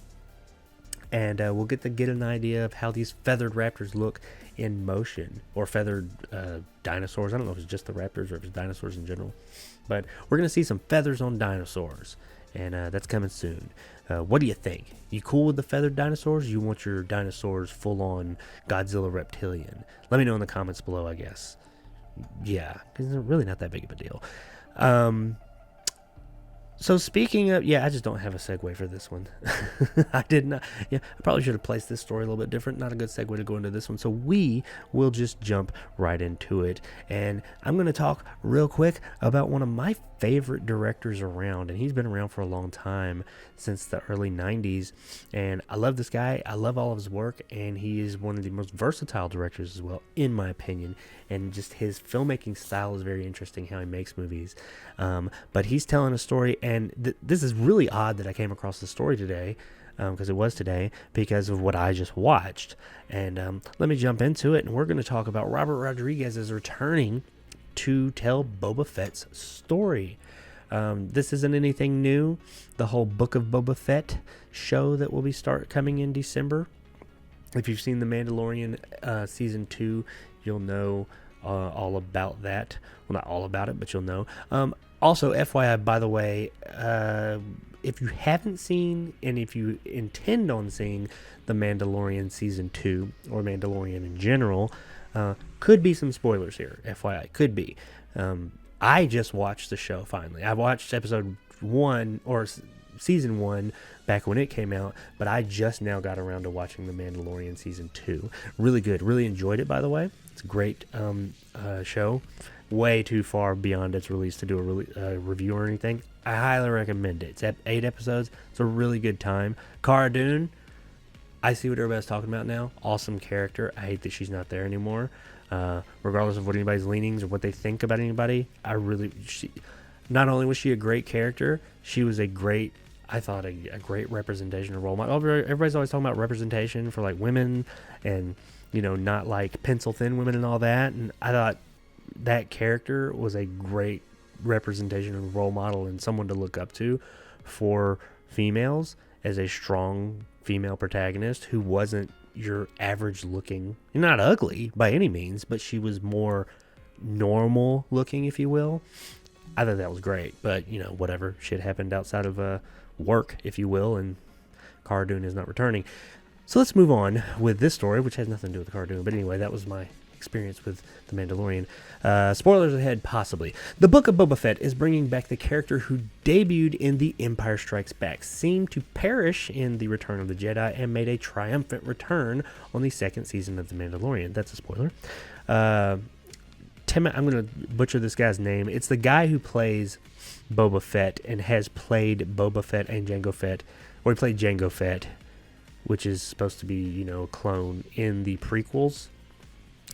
A: And we'll get an idea of how these feathered raptors look in motion, or feathered dinosaurs. I don't know if it's just the raptors or if it's dinosaurs in general. But we're going to see some feathers on dinosaurs, and that's coming soon. What do you think? You cool with the feathered dinosaurs? You want your dinosaurs full-on Godzilla reptilian? Let me know in the comments below, I guess. Yeah, because it's really not that big of a deal. So speaking of, I just don't have a segue for this one. I did not. I probably should have placed this story a little bit different. Not a good segue to go into this one. So we will just jump right into it. And I'm going to talk real quick about one of my favorite directors around. And he's been around for a long time, since the early 90s. And I love this guy. I love all of his work. And he is one of the most versatile directors as well, in my opinion. And just his filmmaking style is very interesting, how he makes movies. But he's telling a story, and this is really odd that I came across the story today, because it was today, because of what I just watched. And let me jump into it, and we're going to talk about Robert Rodriguez is returning to tell Boba Fett's story. This isn't anything new. The whole Book of Boba Fett show that will be coming in December. If you've seen The Mandalorian Season 2, you'll know all about that. Well, not all about it, but you'll know. Also, FYI, by the way, if you haven't seen, and if you intend on seeing The Mandalorian Season 2, or Mandalorian in general, could be some spoilers here, FYI, could be. I just watched the show, finally. I watched episode 1, or Season 1, back when it came out, but I just now got around to watching The Mandalorian Season 2. Really good. Really enjoyed it, by the way. It's a great show. Way too far beyond its release to do a review or anything. I highly recommend it. It's 8 episodes. It's a really good time. Cara Dune, I see what everybody's talking about now. Awesome character. I hate that she's not there anymore. Regardless of what anybody's leanings or what they think about anybody, not only was she a great character, she was a great representation of role model. Everybody's always talking about representation for like women, and not like pencil thin women and all that. And I thought that character was a great representation and role model, and someone to look up to for females, as a strong female protagonist who wasn't your average looking, not ugly by any means, but she was more normal looking, if you will. I thought that was great, but whatever, shit happened outside of work, if you will, and Cara Dune is not returning. So let's move on with this story, which has nothing to do with Cara Dune, but anyway, that was my experience with The Mandalorian. Spoilers ahead, possibly. The Book of Boba Fett is bringing back the character who debuted in The Empire Strikes Back, seemed to perish in The Return of the Jedi, and made a triumphant return on the second season of The Mandalorian. That's a spoiler. I'm going to butcher this guy's name. It's the guy who plays Boba Fett and has played Boba Fett and Jango Fett, or he played Jango Fett. which is supposed to be, a clone in the prequels.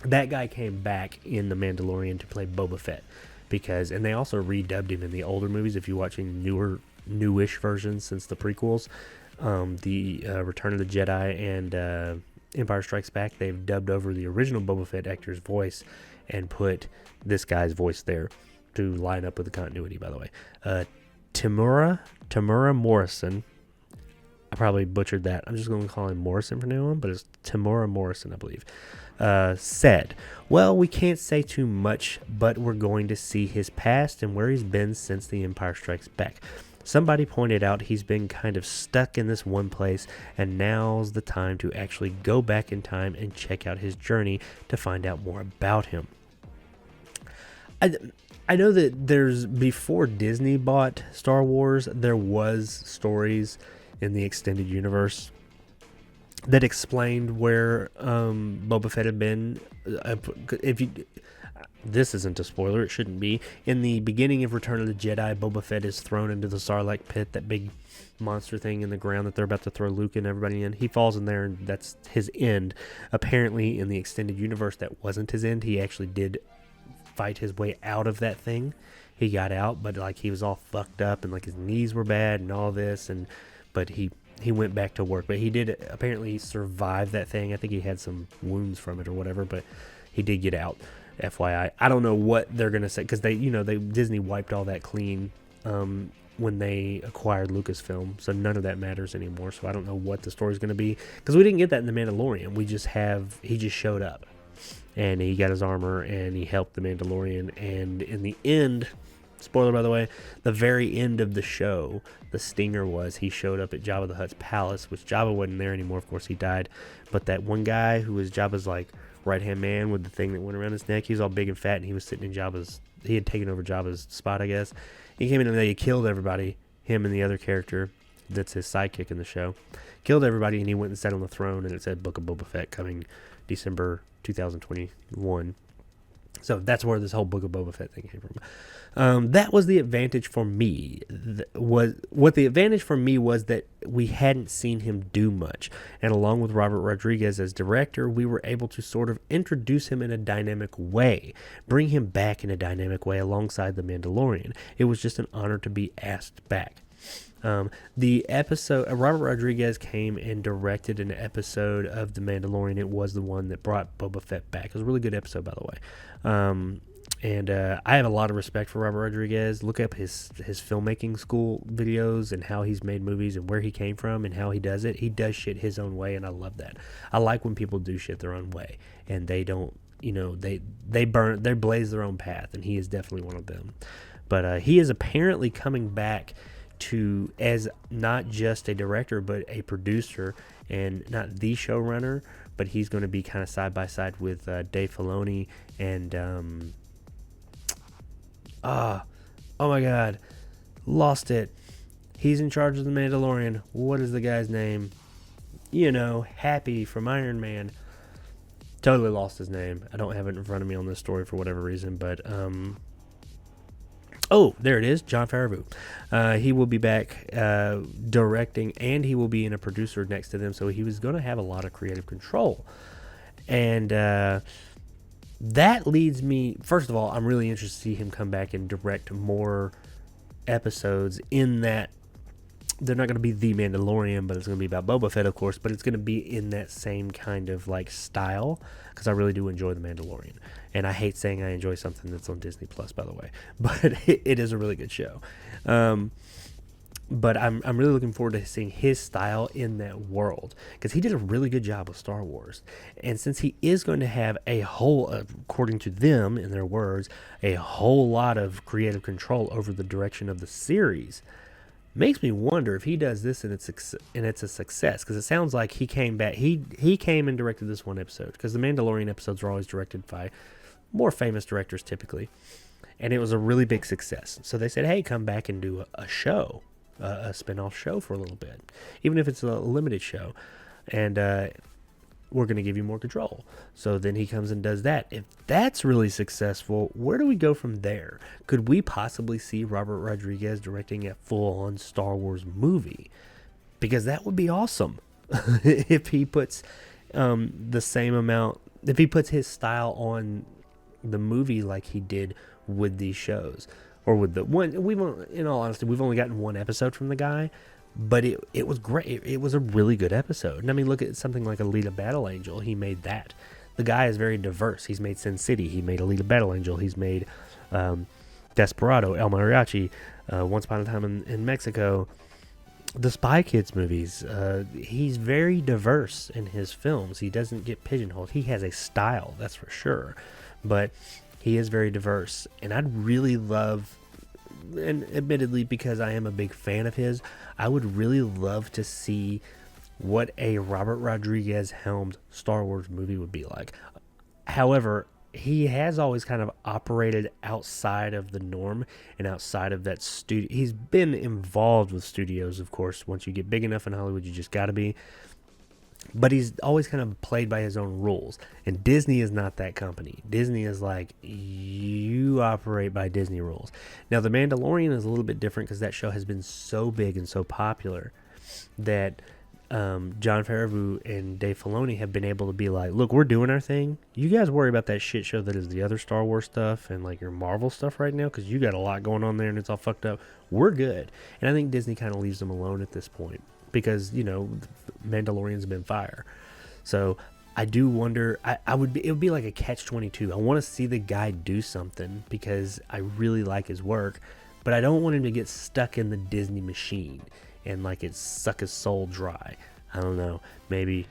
A: That guy came back in The Mandalorian to play Boba Fett and they also redubbed him in the older movies. If you're watching newish versions since the prequels, the Return of the Jedi and Empire Strikes Back, they've dubbed over the original Boba Fett actor's voice and put this guy's voice there to line up with the continuity, by the way. Tamura Morrison. I probably butchered that. I'm just going to call him Morrison from now on, but it's Tamura Morrison, I believe. Said, well, we can't say too much, but we're going to see his past and where he's been since The Empire Strikes Back. Somebody pointed out he's been kind of stuck in this one place, and now's the time to actually go back in time and check out his journey to find out more about him. I know that before Disney bought Star Wars, there was stories in the extended universe that explained where Boba Fett had been. This isn't a spoiler, it shouldn't be. In the beginning of Return of the Jedi, Boba Fett is thrown into the Sarlacc pit, that big monster thing in the ground that they're about to throw Luke and everybody in. He falls in there, and that's his end. Apparently, in the extended universe, that wasn't his end. He actually did fight his way out of that thing. He got out, but he was all fucked up, and his knees were bad and all this, but he went back to work. But he did apparently survive that thing. I think he had some wounds from it or whatever, but he did get out. FYI, I don't know what they're gonna say, because Disney wiped all that clean when they acquired Lucasfilm, so none of that matters anymore. So I don't know what the story's gonna be, because we didn't get that in The Mandalorian. He just showed up, and he got his armor, and he helped the Mandalorian, and in the end, spoiler by the way, the very end of the show, the stinger was he showed up at Jabba the Hutt's palace, which Jabba wasn't there anymore. Of course, he died, but that one guy who was Jabba's right-hand man with the thing that went around his neck, he was all big and fat, and he was sitting in he had taken over Jabba's spot, I guess. He came in and he killed everybody, him and the other character that's his sidekick in the show, killed everybody, and he went and sat on the throne, and it said Book of Boba Fett coming December 2021. So that's where this whole Book of Boba Fett thing came from. That was the advantage for me. What the advantage for me was that we hadn't seen him do much. And along with Robert Rodriguez as director, we were able to sort of introduce him in a dynamic way, bring him back in a dynamic way alongside The Mandalorian. It was just an honor to be asked back. The episode, Robert Rodriguez came and directed an episode of The Mandalorian. It was the one that brought Boba Fett back. It was a really good episode, by the way. And I have a lot of respect for Robert Rodriguez. Look up his filmmaking school videos and how he's made movies and where he came from and how he does it. He does shit his own way, and I love that. I like when people do shit their own way and they don't, they blaze their own path, and he is definitely one of them. But he is apparently coming back as not just a director but a producer, and not the showrunner, but he's going to be kind of side by side with Dave Filoni and oh my god, lost it. He's in charge of The Mandalorian. What is the guy's name? Happy from Iron Man. Totally lost his name. I don't have it in front of me on this story for whatever reason, but oh, there it is, Jon Favreau. He will be back directing, and he will be in a producer next to them, so he was going to have a lot of creative control. And that leads me, first of all, I'm really interested to see him come back and direct more episodes, in that they're not going to be The Mandalorian, but it's going to be about Boba Fett, of course, but it's going to be in that same kind of style, because I really do enjoy The Mandalorian. And I hate saying I enjoy something that's on Disney Plus, by the way, but it is a really good show. But I'm really looking forward to seeing his style in that world, because he did a really good job with Star Wars. And since he is going to have a whole, according to them, in their words, a whole lot of creative control over the direction of the series, makes me wonder if he does this and it's a success, because it sounds like he came back. He came and directed this one episode, because the Mandalorian episodes are always directed by more famous directors typically, and it was a really big success. So they said, hey, come back and do a show, a spin-off show for a little bit, even if it's a limited show, and we're going to give you more control. So then he comes and does that. If that's really successful, where do we go from there? Could we possibly see Robert Rodriguez directing a full-on Star Wars movie? Because that would be awesome. if he puts the same amount, if he puts his style on the movie like he did with these shows, or with the one. In all honesty, we've only gotten one episode from the guy, but it was great. It was a really good episode. And I mean, look at something like Alita Battle Angel. He made that. The guy is very diverse. He's made Sin City. He made Alita Battle Angel. He's made Desperado, El Mariachi, Once Upon a Time in Mexico, the Spy Kids movies. He's very diverse in his films. He doesn't get pigeonholed. He has a style, that's for sure. But he is very diverse. And I'd really love, and admittedly because I am a big fan of his, I would really love to see what a Robert Rodriguez helmed Star Wars movie would be like. However, he has always kind of operated outside of the norm and outside of that studio. He's been involved with studios, of course. Once you get big enough in Hollywood, you just got to be. But he's always kind of played by his own rules. And Disney is not that company. Disney is like, you operate by Disney rules. Now, The Mandalorian is a little bit different because that show has been so big and so popular that Jon Favreau and Dave Filoni have been able to be like, look, we're doing our thing. You guys worry about that shit show that is the other Star Wars stuff and like your Marvel stuff right now because you got a lot going on there and it's all fucked up. We're good. And I think Disney kind of leaves them alone at this point because, you know, Mandalorian's been fire. So I do wonder, it would be like a catch-22. I want to see the guy do something because I really like his work, but I don't want him to get stuck in the Disney machine and like it suck his soul dry. I don't know. Maybe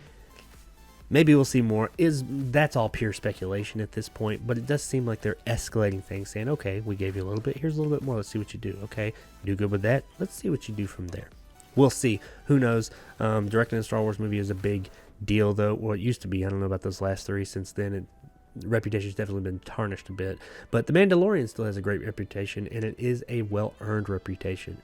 A: we'll see more. That's all pure speculation at this point, but it does seem like they're escalating things, saying, okay, we gave you a little bit, here's a little bit more, let's see what you do. Okay, do good with that, let's see what you do from there. We'll see. Who knows? Directing a Star Wars movie is a big deal, though. Well, it used to be. I don't know about those last three. Since then, reputation's definitely been tarnished a bit. But The Mandalorian still has a great reputation, and it is a well-earned reputation.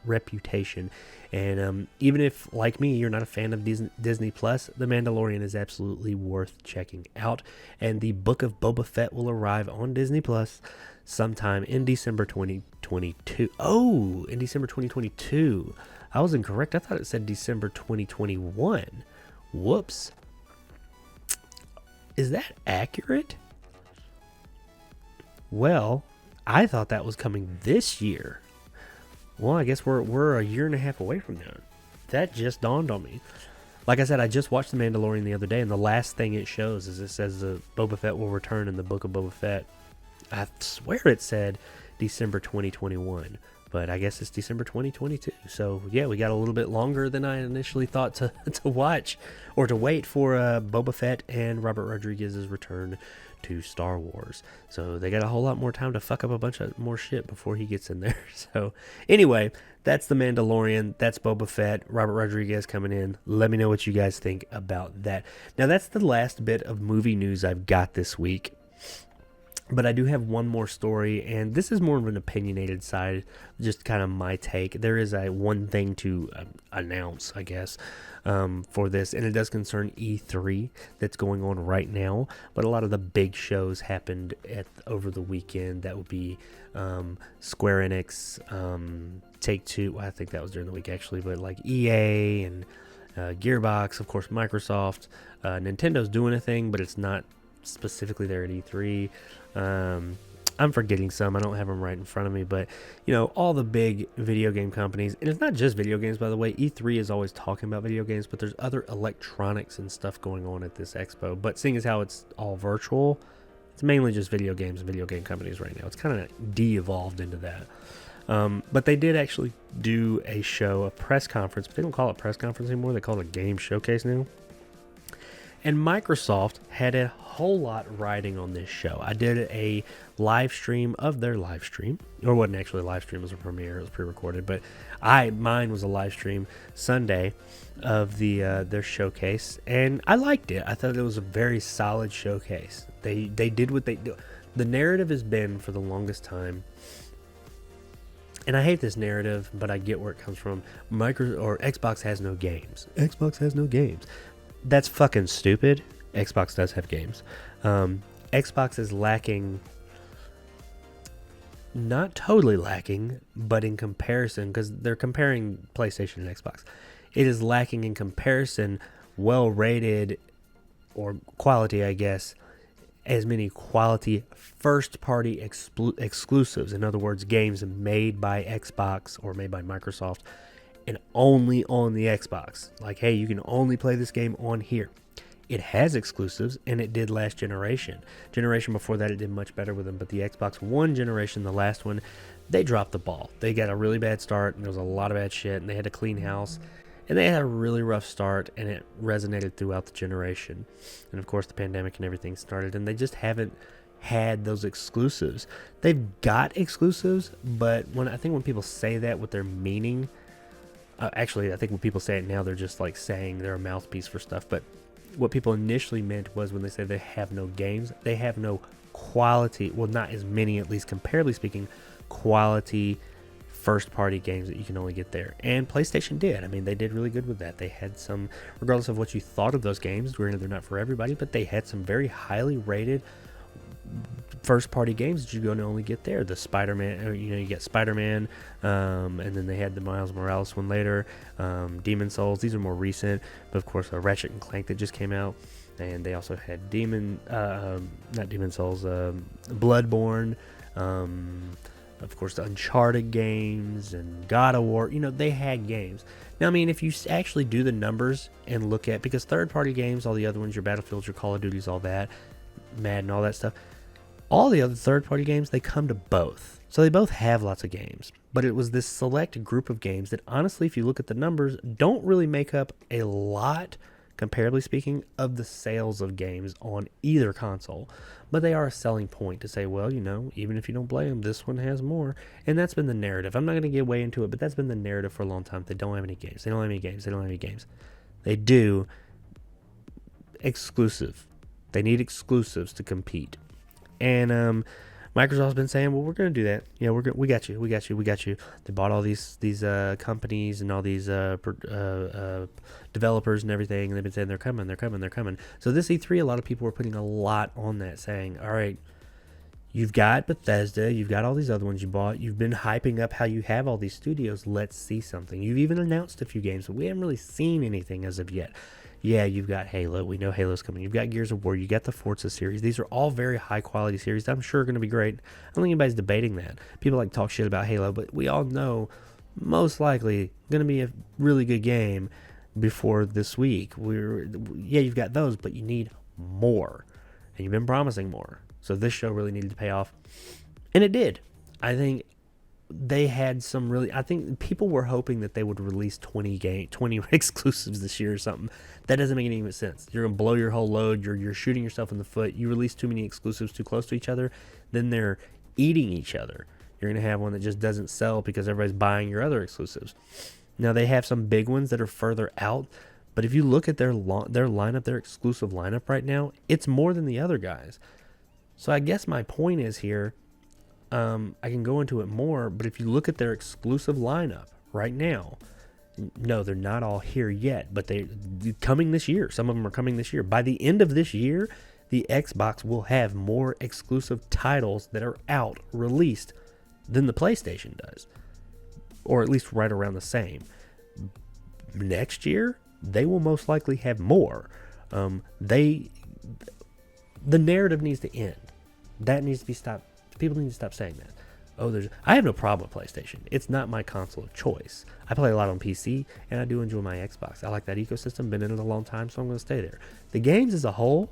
A: And even if, like me, you're not a fan of Disney Plus, The Mandalorian is absolutely worth checking out. And the Book of Boba Fett will arrive on Disney Plus sometime in December 2022. Oh, in December 2022. I was incorrect. I thought it said December 2021. Whoops. Is that accurate? Well, I thought that was coming this year. Well, I guess we're a year and a half away from that. That just dawned on me. Like I said, I just watched The Mandalorian the other day, and the last thing it shows is it says Boba Fett will return in the Book of Boba Fett. I swear it said December 2021. But I guess it's December 2022. So, yeah, we got a little bit longer than I initially thought to watch or to wait for Boba Fett and Robert Rodriguez's return to Star Wars. So, they got a whole lot more time to fuck up a bunch of more shit before he gets in there. So, anyway, that's The Mandalorian. That's Boba Fett. Robert Rodriguez coming in. Let me know what you guys think about that. Now, that's the last bit of movie news I've got this week. But I do have one more story, and this is more of an opinionated side, just kind of my take. There is one thing to announce, I guess, for this, and it does concern E3 that's going on right now. But a lot of the big shows happened over the weekend. That would be Square Enix, Take-Two. Well, I think that was during the week, actually, but like EA and Gearbox, of course, Microsoft. Nintendo's doing a thing, but it's not specifically there at E3. I'm forgetting some. I don't have them right in front of me, but you know, all the big video game companies, and it's not just video games, by the way. E3 is always talking about video games, but there's other electronics and stuff going on at this expo. But seeing as how it's all virtual, it's mainly just video games and video game companies right now. It's kind of de-evolved into that. But they did actually do a press conference, but they don't call it press conference anymore. They call it a game showcase now. And Microsoft had a whole lot riding on this show. I did a live stream of their live stream. Or it wasn't actually a live stream, it was a premiere, it was pre-recorded. But mine was a live stream Sunday of their showcase. And I liked it. I thought it was a very solid showcase. They did what they do. The narrative has been for the longest time, and I hate this narrative, but I get where it comes from. Xbox has no games. Xbox has no games. That's fucking stupid. Xbox does have games. Xbox is lacking, not totally lacking, but in comparison, because they're comparing PlayStation and Xbox, it is lacking in comparison well rated, or quality, I guess, as many quality first-party exclusives. In other words, games made by Xbox or made by Microsoft and only on the Xbox. Like, hey, you can only play this game on here. It has exclusives, and it did last generation. Generation before that, it did much better with them. But the Xbox One generation, the last one, they dropped the ball. They got a really bad start, and there was a lot of bad shit, and they had to clean house. And they had a really rough start, and it resonated throughout the generation. And, of course, the pandemic and everything started, and they just haven't had those exclusives. They've got exclusives, but I think when people say that, what they're meaning... actually, I think when people say it now, they're just, like, saying they're a mouthpiece for stuff. But what people initially meant was when they say they have no games, they have no quality... Well, not as many, at least comparatively speaking, quality... first-party games that you can only get there. And PlayStation did. I mean, they did really good with that. They had some, regardless of what you thought of those games, granted they're not for everybody, but they had some very highly rated first-party games that you're going to only get there. The Spider-Man, you get Spider-Man, and then they had the Miles Morales one later, Demon Souls. These are more recent, but of course, Ratchet and Clank that just came out. And they also had not Demon Souls, Bloodborne, of course, the Uncharted games and God of War, they had games. Now, I mean, if you actually do the numbers and look at, because third-party games, all the other ones, your Battlefields, your Call of Duties, all that, Madden, all that stuff, all the other third-party games, they come to both. So they both have lots of games. But it was this select group of games that, honestly, if you look at the numbers, don't really make up a lot, comparably speaking, of the sales of games on either console. But they are a selling point to say, well, even if you don't play them, this one has more. And that's been the narrative. I'm not going to get way into it, but that's been the narrative for a long time. They don't have any games. They don't have any games. They don't have any games. They do. Exclusive. They need exclusives to compete. And Microsoft's been saying, well, we're going to do that. Yeah, we got you. They bought all these companies and all these developers and everything, and they've been saying they're coming. So this E3, a lot of people were putting a lot on that, saying, all right, you've got Bethesda, you've got all these other ones you bought, you've been hyping up how you have all these studios, let's see something. You've even announced a few games, but we haven't really seen anything as of yet. Yeah, you've got Halo. We know Halo's coming. You've got Gears of War. You got the Forza series. These are all very high-quality series that I'm sure are going to be great. I don't think anybody's debating that. People like to talk shit about Halo, but we all know most likely going to be a really good game before this week. You've got those, but you need more. And you've been promising more. So this show really needed to pay off. And it did. I think they had some really... I think people were hoping that they would release 20 exclusives this year or something. That doesn't make any sense. You're going to blow your whole load. You're shooting yourself in the foot. You release too many exclusives too close to each other, then they're eating each other. You're going to have one that just doesn't sell because everybody's buying your other exclusives. Now, they have some big ones that are further out, but if you look at their lineup, their exclusive lineup right now, it's more than the other guys. So I guess my point is here, I can go into it more, but if you look at their exclusive lineup right now, no, they're not all here yet, but they're coming this year. Some of them are coming this year. By the end of this year, the Xbox will have more exclusive titles that are out, released, than the PlayStation does. Or at least right around the same. Next year, they will most likely have more. The narrative needs to end. That needs to be stopped. People need to stop saying that. I have no problem with PlayStation. It's not my console of choice. I play a lot on PC, and I do enjoy my Xbox. I like that ecosystem. Been in it a long time, so I'm going to stay there. The games as a whole,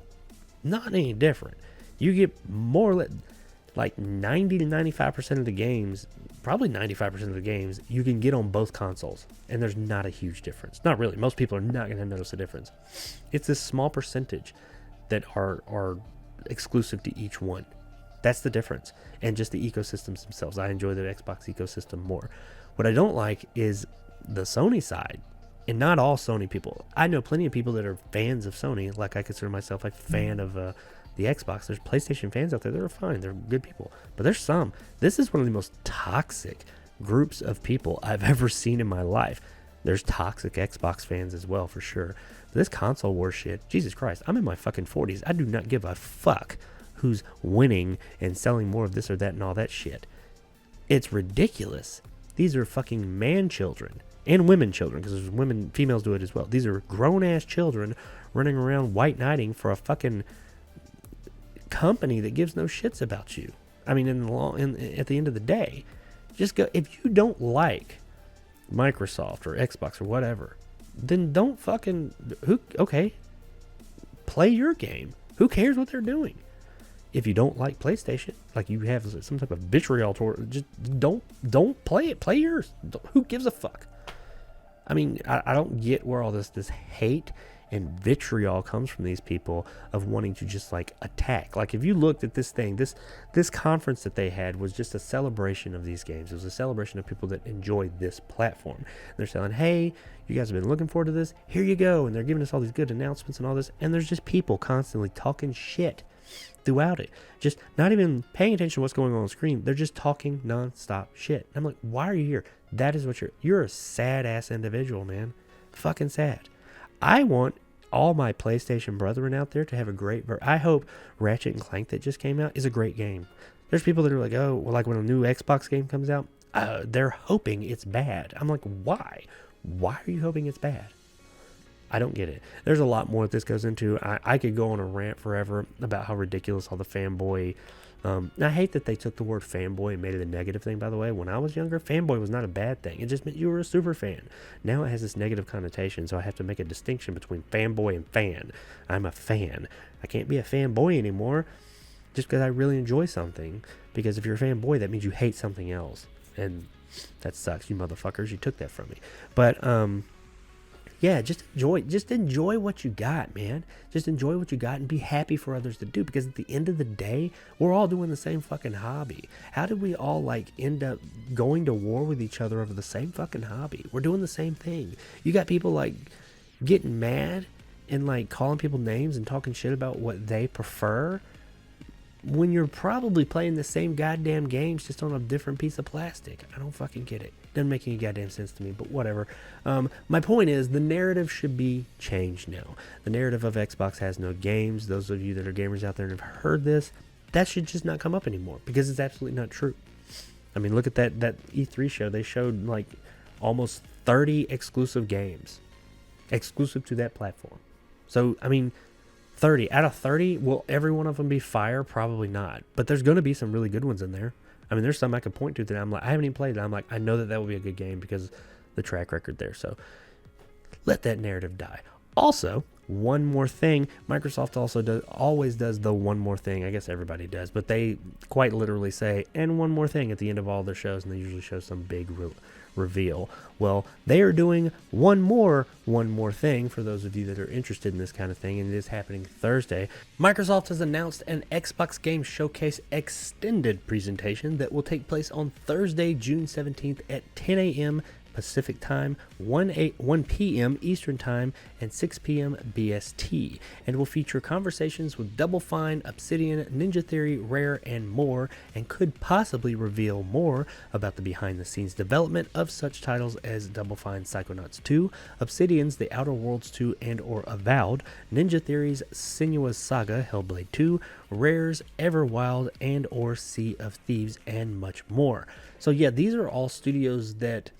A: not any different. You get more like 90 to 95% of the games, probably 95% of the games, you can get on both consoles, and there's not a huge difference. Not really. Most people are not going to notice a difference. It's this small percentage that are exclusive to each one. That's the difference. And just the ecosystems themselves. I enjoy the Xbox ecosystem more. What I don't like is the Sony side. And not all Sony people. I know plenty of people that are fans of Sony. Like I consider myself a fan of the Xbox. There's PlayStation fans out there that are fine. They're good people. But there's some. This is one of the most toxic groups of people I've ever seen in my life. There's toxic Xbox fans as well, for sure. But this console war shit, Jesus Christ, I'm in my fucking 40s. I do not give a fuck who's winning and selling more of this or that and all that shit. It's ridiculous. These are fucking man children. and women children, because females do it as well. These are grown-ass children running around white knighting for a fucking company that gives no shits about you. I mean, at the end of the day, just go. If you don't like Microsoft or Xbox or whatever, then don't fucking play your game. Who cares what they're doing? If you don't like PlayStation, like you have some type of vitriol toward, just don't play it. Play yours. Who gives a fuck? I mean, I don't get where all this hate and vitriol comes from these people of wanting to just like attack. Like if you looked at this thing, this conference that they had was just a celebration of these games. It was a celebration of people that enjoy this platform. They're saying, hey, you guys have been looking forward to this. Here you go. And they're giving us all these good announcements and all this. And there's just people constantly talking shit throughout it. Just not even paying attention to what's going on the screen. They're just talking nonstop shit. And I'm like, why are you here? That is what you're a sad ass individual, man. Fucking sad. I want all my PlayStation brethren out there to have a great I hope Ratchet and Clank that just came out is a great game. There's people that are like, oh, well, like when a new Xbox game comes out, they're hoping it's bad. I'm like, why? Why are you hoping it's bad? I don't get it. There's a lot more that this goes into. I could go on a rant forever about how ridiculous all the fanboy. And I hate that they took the word fanboy and made it a negative thing, by the way. When I was younger, fanboy was not a bad thing. It just meant you were a super fan. Now it has this negative connotation, so I have to make a distinction between fanboy and fan. I'm a fan. I can't be a fanboy anymore just because I really enjoy something. Because if you're a fanboy, that means you hate something else. And that sucks, you motherfuckers. You took that from me. But, yeah, just enjoy what you got, man. Just enjoy what you got and be happy for others to do, because at the end of the day, we're all doing the same fucking hobby. How did we all like end up going to war with each other over the same fucking hobby? We're doing the same thing. You got people like getting mad and like calling people names and talking shit about what they prefer when you're probably playing the same goddamn games just on a different piece of plastic. I don't fucking get it. Doesn't make any goddamn sense to me, but whatever. My point is, the narrative should be changed now. The narrative of Xbox has no games. Those of you that are gamers out there and have heard this, that should just not come up anymore, because it's absolutely not true. I mean, look at that E3 show. They showed like almost 30 exclusive games exclusive to that platform. So, I mean, 30 out of 30, will every one of them be fire? Probably not, but there's going to be some really good ones in there. I mean, there's some I could point to that I'm like, I haven't even played it. I'm like, I know that will be a good game because the track record there. So let that narrative die. Also, one more thing. Microsoft always does the one more thing. I guess everybody does, but they quite literally say, and one more thing at the end of all their shows, and they usually show some big reveal. Well, they are doing one more thing for those of you that are interested in this kind of thing, and it is happening Thursday. Microsoft has announced an Xbox Game Showcase extended presentation that will take place on Thursday, June 17th at 10 a.m. Pacific Time, 1 p.m. Eastern Time, and 6 p.m. BST, and will feature conversations with Double Fine, Obsidian, Ninja Theory, Rare, and more, and could possibly reveal more about the behind-the-scenes development of such titles as Double Fine's Psychonauts 2, Obsidian's The Outer Worlds 2 and/or Avowed, Ninja Theory's Senua's Saga Hellblade 2, Rare's Everwild and/or Sea of Thieves, and much more. So yeah, these are all studios that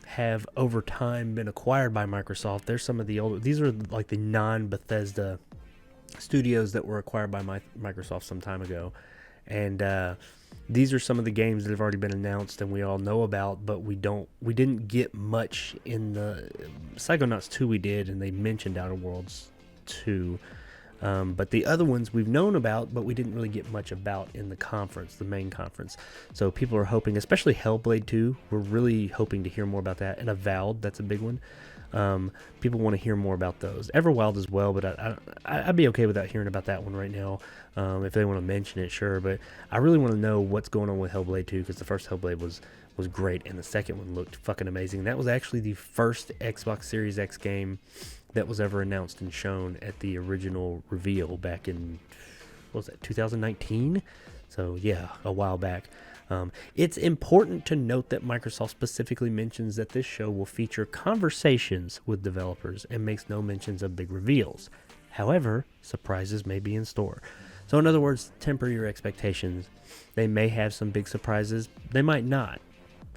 A: have over time been acquired by Microsoft. There's some of the older, these are like the non-Bethesda studios that were acquired by Microsoft some time ago, and these are some of the games that have already been announced and we all know about, but we didn't get much in the Psychonauts 2 we did, and they mentioned Outer Worlds 2. But the other ones we've known about, but we didn't really get much about in the conference, the main conference. So people are hoping, especially Hellblade 2, we're really hoping to hear more about that. And Avowed, that's a big one. People want to hear more about those. Everwild as well, but I'd be okay without hearing about that one right now. If they want to mention it, sure. But I really want to know what's going on with Hellblade 2, because the first Hellblade was great, and the second one looked fucking amazing. That was actually the first Xbox Series X game that was ever announced and shown at the original reveal back in, what was that, 2019? So yeah, a while back. It's important to note that Microsoft specifically mentions that this show will feature conversations with developers and makes no mentions of big reveals. However, surprises may be in store. So in other words, temper your expectations. They may have some big surprises. They might not.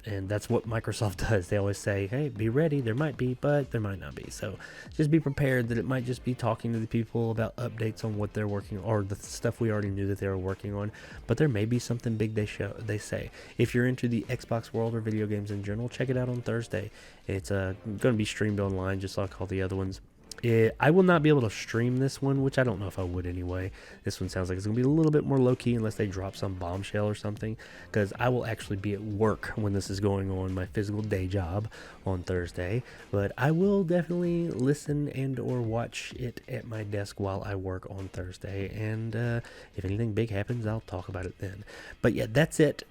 A: And that's what Microsoft does. They always say, hey, be ready. There might be, but there might not be. So just be prepared that it might just be talking to the people about updates on what they're working on, or the stuff we already knew that they were working on. But there may be something big they say. If you're into the Xbox world or video games in general, check it out on Thursday. It's going to be streamed online just like all the other ones. I will not be able to stream this one, which I don't know if I would anyway. This one sounds like it's going to be a little bit more low-key unless they drop some bombshell or something, because I will actually be at work when this is going on, my physical day job on Thursday. But I will definitely listen and or watch it at my desk while I work on Thursday, and if anything big happens, I'll talk about it then. But yeah, that's it.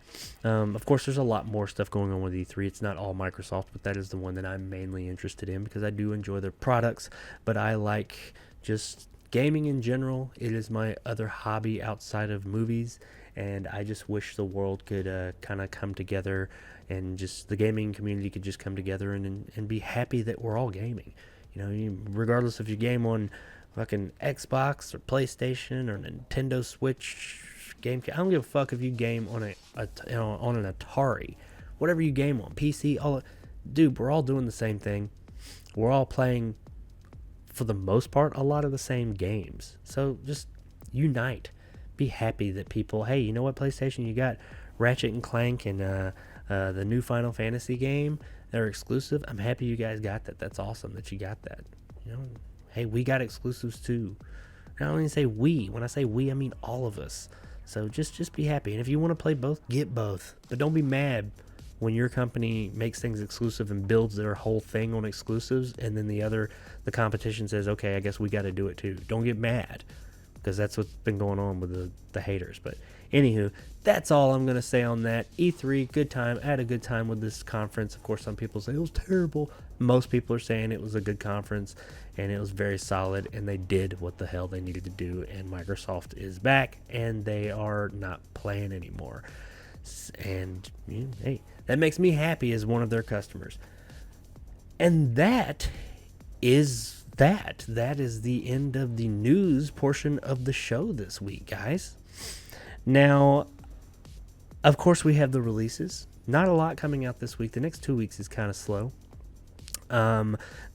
A: Of course, there's a lot more stuff going on with E3. It's not all Microsoft, but that is the one that I'm mainly interested in because I do enjoy their products, but I like just gaming in general. It is my other hobby outside of movies, and I just wish the world could kind of come together, and just the gaming community could just come together and be happy that we're all gaming. Regardless if you game on fucking Xbox or PlayStation or Nintendo Switch, I don't give a fuck if you game on on an Atari, whatever you game on, PC. Dude, we're all doing the same thing. We're all playing, for the most part, a lot of the same games. So just unite. Be happy that people, hey, you know what, PlayStation, you got Ratchet and Clank and the new Final Fantasy game. They're exclusive. I'm happy you guys got that. That's awesome that you got that. Hey, we got exclusives too. I don't even say we. When I say we, I mean all of us. So just be happy. And if you want to play both, get both. But don't be mad when your company makes things exclusive and builds their whole thing on exclusives, and then the competition says, okay, I guess we got to do it too. Don't get mad, because that's what's been going on with the haters. But anywho, that's all I'm going to say on that. E3, good time. I had a good time with this conference. Of course, some people say it was terrible. Most people are saying it was a good conference, and it was very solid, and they did what the hell they needed to do, and Microsoft is back, and they are not playing anymore. And hey, that makes me happy as one of their customers. And that is that. That is the end of the news portion of the show this week, guys. Now, of course, we have the releases. Not a lot coming out this week. The next 2 weeks is kind of slow.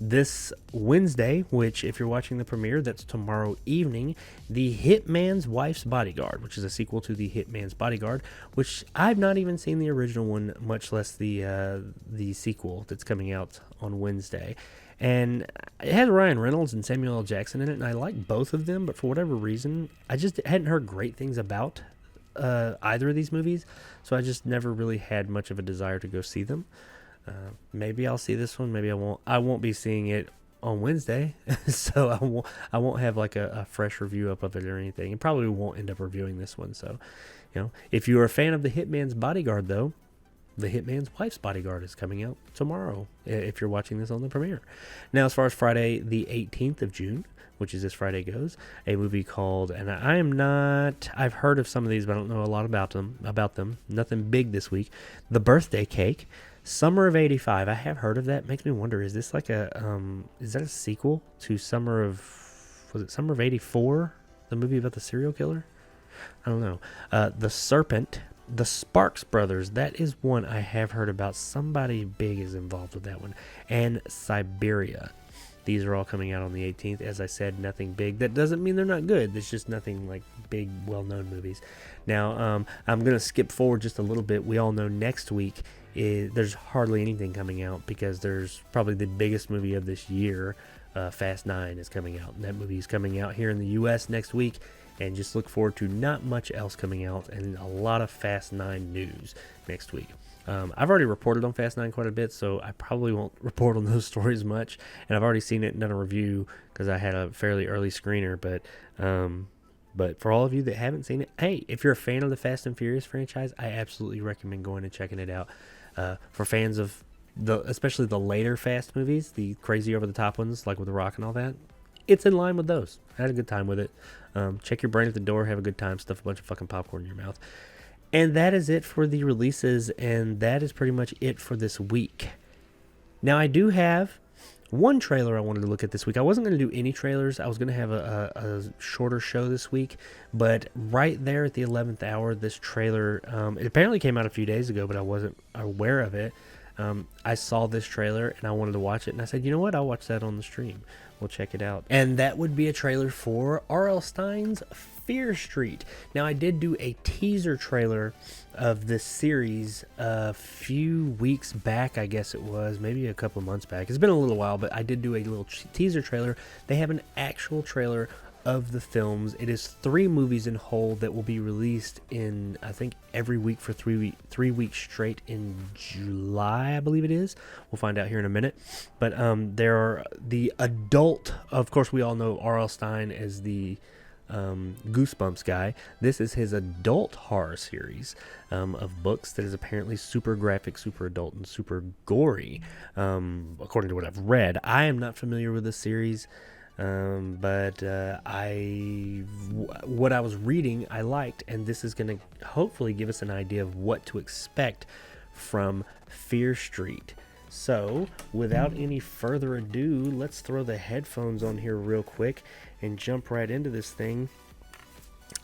A: This Wednesday, which if you're watching the premiere, that's tomorrow evening, The Hitman's Wife's Bodyguard, which is a sequel to The Hitman's Bodyguard, which I've not even seen the original one, much less the sequel that's coming out on Wednesday. And it has Ryan Reynolds and Samuel L. Jackson in it, and I like both of them, but for whatever reason, I just hadn't heard great things about either of these movies, so I just never really had much of a desire to go see them. Maybe I'll see this one. Maybe I won't. I won't be seeing it on Wednesday, so I won't have like a fresh review up of it or anything. And probably won't end up reviewing this one. So, if you're a fan of The Hitman's Bodyguard, though, The Hitman's Wife's Bodyguard is coming out tomorrow. If you're watching this on the premiere. Now, as far as Friday, the 18th of June, which is this Friday goes, a movie called, and I've heard of some of these, but I don't know a lot about them. Nothing big this week. The Birthday Cake. Summer of 85. I have heard of that. Makes me wonder, is this like is that a sequel to Summer of 84? The movie about the serial killer? I don't know. The Serpent, the Sparks Brothers. That is one I have heard about. Somebody big is involved with that one. And Siberia. These are all coming out on the 18th. As I said, nothing big. That doesn't mean they're not good. It's just nothing like big, well-known movies. Now, I'm going to skip forward just a little bit. We all know next week there's hardly anything coming out because there's probably the biggest movie of this year, Fast 9, is coming out. And that movie is coming out here in the U.S. next week. And just look forward to not much else coming out and a lot of Fast 9 news next week. I've already reported on Fast 9 quite a bit, so I probably won't report on those stories much. And I've already seen it and done a review because I had a fairly early screener. But for all of you that haven't seen it, hey, if you're a fan of the Fast and Furious franchise, I absolutely recommend going and checking it out. For fans of especially the later Fast movies, the crazy over-the-top ones, like with The Rock and all that, it's in line with those. I had a good time with it. Check your brain at the door, have a good time, stuff a bunch of fucking popcorn in your mouth. And that is it for the releases, and that is pretty much it for this week. Now, I do have one trailer I wanted to look at this week. I wasn't going to do any trailers. I was going to have a shorter show this week, but right there at the 11th hour, this trailer, it apparently came out a few days ago, but I wasn't aware of it. I saw this trailer and I wanted to watch it, and I said, you know what, I'll watch that on the stream. We'll check it out. And that would be a trailer for R.L. Stine's Fear Street. Now, I did do a teaser trailer of this series a few weeks back, I guess it was, maybe a couple of months back. It's been a little while, but I did do a little teaser trailer. They have an actual trailer of the films. It is 3 movies in whole that will be released in, I think, every week for 3 weeks straight in July, I believe it is. We'll find out here in a minute. But there are the adult, of course, we all know R.L. Stine as the Goosebumps guy. This is his adult horror series of books that is apparently super graphic, super adult, and super gory, according to what I've read. I am not familiar with this series. But what I was reading, I liked, and this is going to hopefully give us an idea of what to expect from Fear Street. So, without any further ado, let's throw the headphones on here real quick and jump right into this thing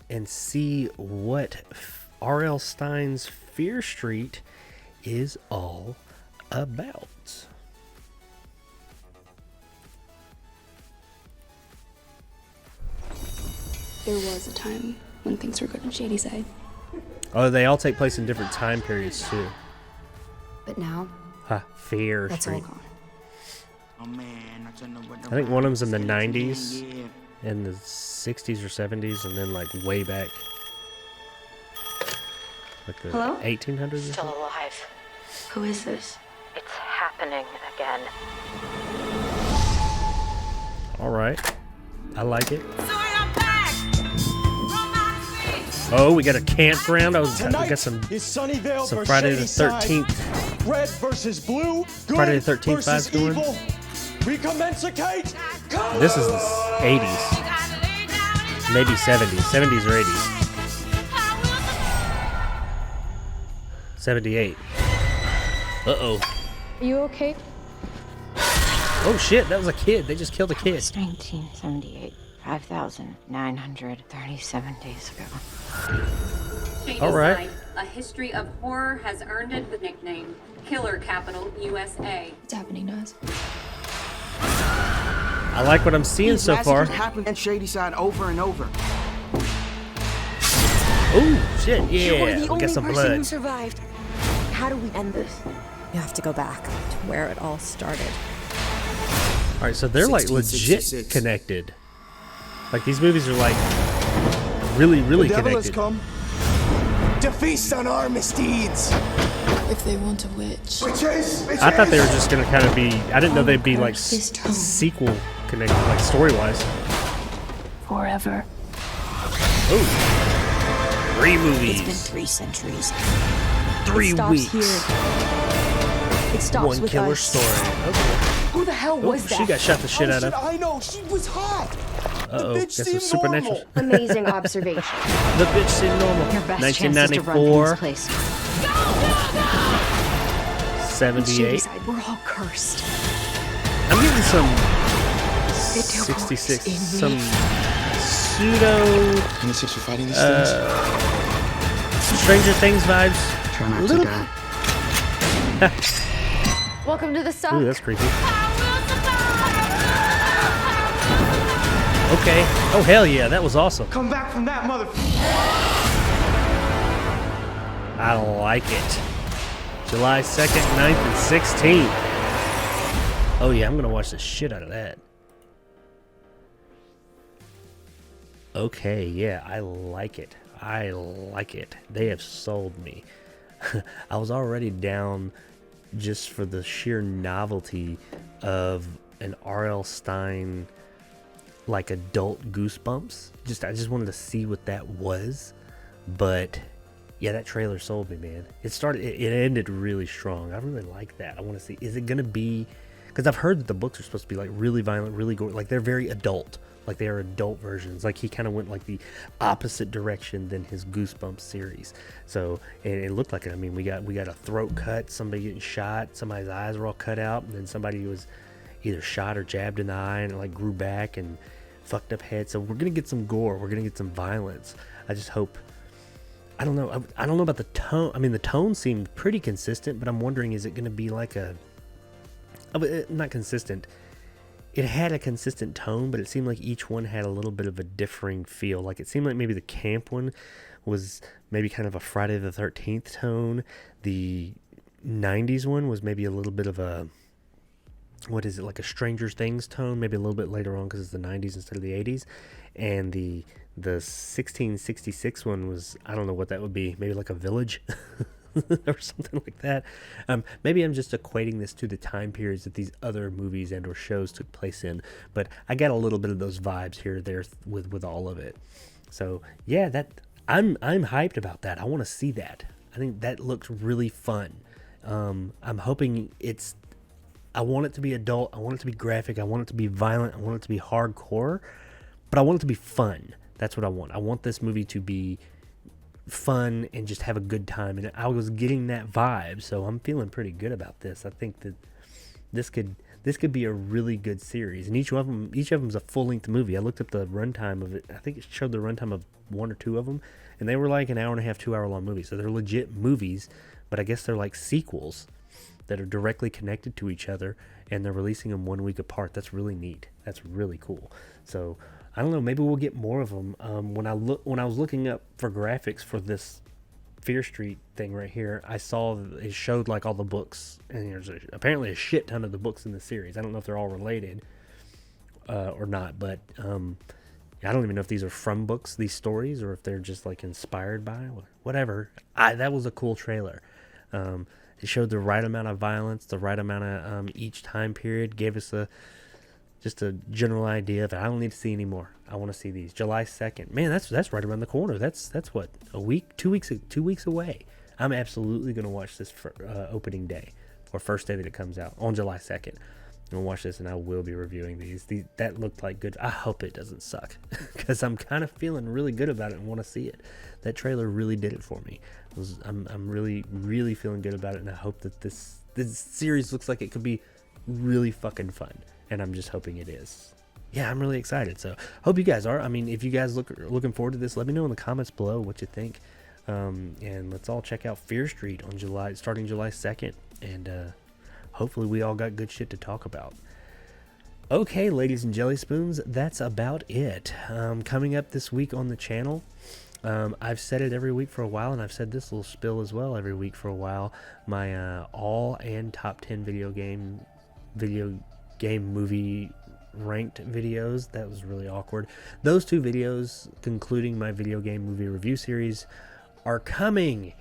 A: and see what R.L. Stine's Fear Street is all about.
B: There was a time when things were good on Shadyside.
A: Oh, they all take place in different time periods, too.
B: But now,
A: Fear
B: that's
A: Street.
B: all gone.
A: I think one of them's in the 90s, and the 60s or 70s, and then, like, way back. Like the
B: Hello?
A: 1800s or
C: Still
A: something?
C: alive.
B: Who is this?
C: It's happening again.
A: All right. I like it. Oh, we got a campground. We got some Friday the 13th.
D: Red versus blue.
A: Friday the 13th vibes going. This is the 80s. Maybe 70s. 70s or 80s. 78. Uh-oh.
B: Are you okay?
A: Oh, shit. That was a kid. They just killed a kid.
C: 1978. 5,937 days ago.
A: All right.
E: A history of horror has earned it the nickname Killer Capital USA.
B: What's happening to us?
A: I like what I'm seeing so far.
F: Happened at Shadyside over and over.
A: Oh, shit.
G: You're
A: Yeah.
G: the
A: We
G: only
A: got some
G: person who
A: blood.
G: survived. How do we end this? You have to go back to where it all started.
A: All right, so they're like legit
F: 1666.
A: connected. Like these movies are like really, really
F: The devil has
A: connected.
F: come to feast on our misdeeds.
B: If they want a witch.
F: Witches!
A: I thought they were just gonna kind of be. I didn't know they'd be like
B: This time.
A: sequel connected, like story wise.
B: Forever.
A: Oh, 3
G: It's been
A: movies,
G: 3 centuries.
A: 3
G: It stops
A: weeks,
G: here. It stops
A: 1
G: with
A: killer
G: us.
A: story. Okay.
G: Who the hell
A: Oh,
G: was that?
A: she got shot the shit out of.
F: I know, she was hot.
A: Uh-oh,
F: bitch
A: guess it's
F: seemed
A: supernatural.
F: normal.
G: Amazing observation.
A: The bitch seemed normal.
G: Your best chance is to run from
A: 1994,
G: this place.
A: 78.
G: Shadyside, we're all cursed.
A: I'm getting some
G: The devil
A: 66,
G: is in
A: some
G: me.
A: pseudo
F: Any tips for fighting these things?
A: Stranger Things vibes.
F: Try not
A: little-
F: to die.
G: Welcome to the suck.
A: Ooh, that's creepy. Okay. Oh, hell yeah. That was awesome.
F: Come back from that mother.
A: I like it. July 2nd, 9th, and 16th. Oh, yeah. I'm going to watch the shit out of that. Okay. Yeah. I like it. I like it. They have sold me. I was already down just for the sheer novelty of an R.L. Stine like adult Goosebumps. I just wanted to see what that was. But yeah, that trailer sold me, man. It ended really strong. I really like that. I want to see, is it gonna be, because I've heard that the books are supposed to be like really violent, really gory, like they're very adult, like they are adult versions. Like he kind of went like the opposite direction than his Goosebumps series. So and it looked like it. I mean, we got a throat cut, somebody getting shot, somebody's eyes were all cut out, and then somebody was either shot or jabbed in the eye and it like grew back and fucked up head. So we're gonna get some gore. We're gonna get some violence. I just hope. I don't know. I don't know about the tone. I mean, the tone seemed pretty consistent, but I'm wondering, is it gonna be like not consistent. It had a consistent tone, but it seemed like each one had a little bit of a differing feel. Like it seemed like maybe the camp one was maybe kind of a Friday the 13th tone. The 90s one was maybe a little bit of a, what is it, like a Stranger Things tone, maybe a little bit later on because it's the 90s instead of the 80s. And the 1666 one was, I don't know what that would be, maybe like a village or something like that. Maybe I'm just equating this to the time periods that these other movies and or shows took place in, but I got a little bit of those vibes here or there with all of it. So yeah, that I'm hyped about that. I want to see that. I think that looks really fun. I'm hoping I want it to be adult. I want it to be graphic. I want it to be violent. I want it to be hardcore, but I want it to be fun. That's what I want. I want this movie to be fun and just have a good time. And I was getting that vibe, so I'm feeling pretty good about this. I think that this could be a really good series. And each of them's a full-length movie. I looked up the runtime of it. I think it showed the runtime of one or two of them, and they were like an hour and a half, 2 hour long movies. So they're legit movies, but I guess they're like sequels that are directly connected to each other, and they're releasing them 1 week apart. That's really neat. That's really cool. So I don't know, maybe we'll get more of them. When I was looking up for graphics for this Fear Street thing right here, I saw it showed like all the books, and there's apparently a shit ton of the books in the series. I don't know if they're all related or not, but I don't even know if these are from books, these stories, or if they're just like inspired by whatever. That was a cool trailer. It showed the right amount of violence, the right amount of each time period, gave us just a general idea that I don't need to see anymore. I want to see these. July 2nd. Man, that's right around the corner. That's what, a week, 2 weeks away. I'm absolutely going to watch this for opening day or first day that it comes out on July 2nd. I'm going to watch this and I will be reviewing these. That looked like good. I hope it doesn't suck because I'm kind of feeling really good about it and want to see it. That trailer really did it for me. I'm really, really feeling good about it, and I hope that this series looks like it could be really fucking fun. And I'm just hoping it is. Yeah, I'm really excited. So hope you guys are. I mean, if you guys looking forward to this, let me know in the comments below what you think. And let's all check out Fear Street on starting July 2nd. And hopefully we all got good shit to talk about. Okay, ladies and jelly spoons, that's about it. Coming up this week on the channel, I've said it every week for a while, and I've said this little spill as well every week for a while. My all and top 10 video game movie ranked videos. That was really awkward. Those two videos, concluding my video game movie review series, are coming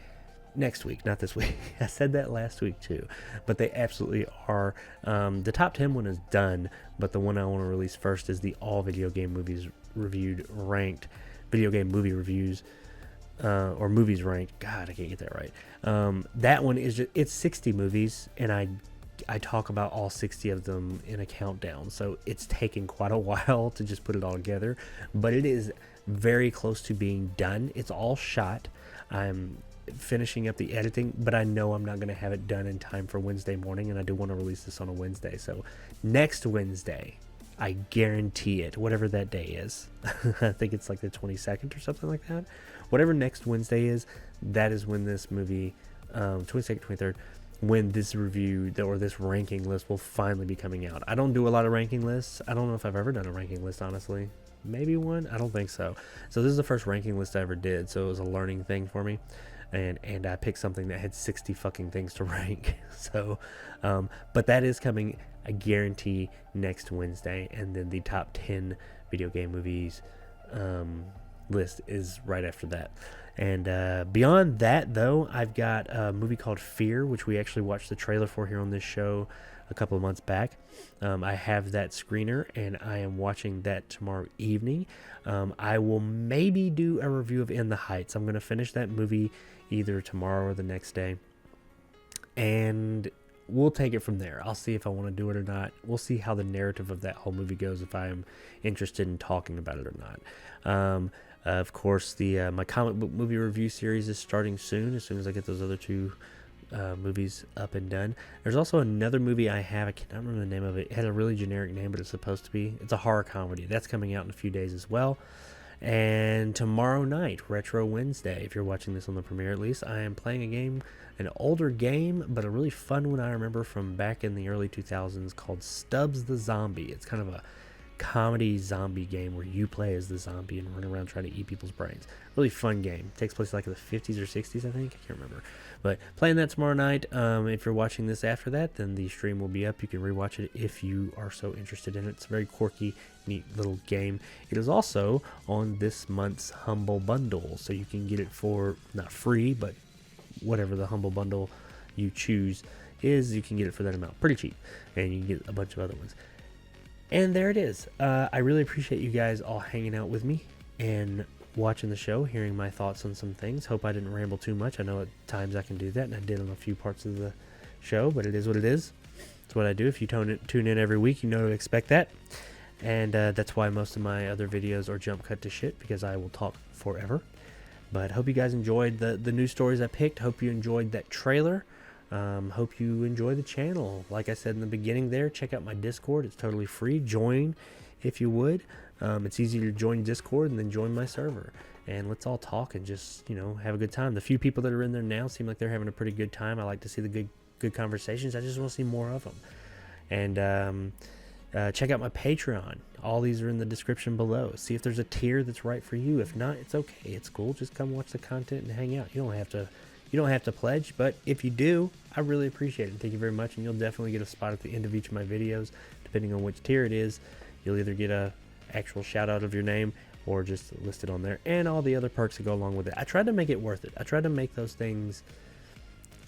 A: next week, not this week. I said that last week too, but they absolutely are. The top 10 one is done, but the one I want to release first is the all video game movies reviewed ranked video game movie reviews, or movies ranked. God, I can't get that right. That one is it's 60 movies, and I talk about all 60 of them in a countdown, so it's taken quite a while to just put it all together, but it is very close to being done. It's all shot. I'm finishing up the editing, but I know I'm not going to have it done in time for Wednesday morning, and I do want to release this on a Wednesday. So next Wednesday, I guarantee it, whatever that day is. I think it's like the 22nd or something like that. Whatever next Wednesday is, that is when this movie, 22nd, 23rd, when this review or this ranking list will finally be coming out. I don't do a lot of ranking lists. I don't know if I've ever done a ranking list, honestly. Maybe one? I don't think so. So this is the first ranking list I ever did, so it was a learning thing for me. And I picked something that had 60 fucking things to rank. So, but that is coming, I guarantee, next Wednesday. And then the top 10 video game movies list is right after that. And beyond that, though, I've got a movie called Fear, which we actually watched the trailer for here on this show a couple of months back. I have that screener, and I am watching that tomorrow evening. I will maybe do a review of In the Heights. I'm going to finish that movie either tomorrow or the next day, and we'll take it from there. I'll see if I want to do it or not. We'll see how the narrative of that whole movie goes, if I am interested in talking about it or not. Of course, my comic book movie review series is starting soon, as soon as I get those other two movies up and done. There's also another movie I have. I cannot remember the name of it. It has a really generic name, but it's supposed to be. It's a horror comedy. That's coming out in a few days as well. And tomorrow night, Retro Wednesday, if you're watching this on the premiere at least, I am playing a game, an older game, but a really fun one I remember from back in the early 2000s called Stubbs the Zombie. It's kind of a comedy zombie game where you play as the zombie and run around trying to eat people's brains. Really fun game. It takes place like in the 50s or 60s, I think. I can't remember. But playing that tomorrow night. If you're watching this after that, then the stream will be up. You can rewatch it if you are so interested in it. It's a very quirky, neat little game. It is also on this month's Humble Bundle, so you can get it for not free, but whatever the Humble Bundle you choose is, you can get it for that amount. Pretty cheap. And you can get a bunch of other ones. And there it is. I really appreciate you guys all hanging out with me and watching the show, hearing my thoughts on some things. Hope I didn't ramble too much. I know at times I can do that, and I did on a few parts of the show, but it is what it is. It's what I do. If you tune in every week, you know to expect that. And that's why most of my other videos are jump cut to shit, because I will talk forever. But hope you guys enjoyed the news stories I picked. Hope you enjoyed that trailer. Hope you enjoy the channel. Like I said in the beginning there, check out my Discord. It's totally free. Join if you would. It's easy to join Discord and then join my server. And let's all talk and just, have a good time. The few people that are in there now seem like they're having a pretty good time. I like to see the good conversations. I just want to see more of them. And check out my Patreon. All these are in the description below. See if there's a tier that's right for you. If not, it's okay. It's cool. Just come watch the content and hang out. You don't have to pledge, but if you do, I really appreciate it. Thank you very much, and you'll definitely get a spot at the end of each of my videos, depending on which tier it is. You'll either get a actual shout out of your name or just listed on there, and all the other perks that go along with it. I tried to make it worth it. I tried to make those things,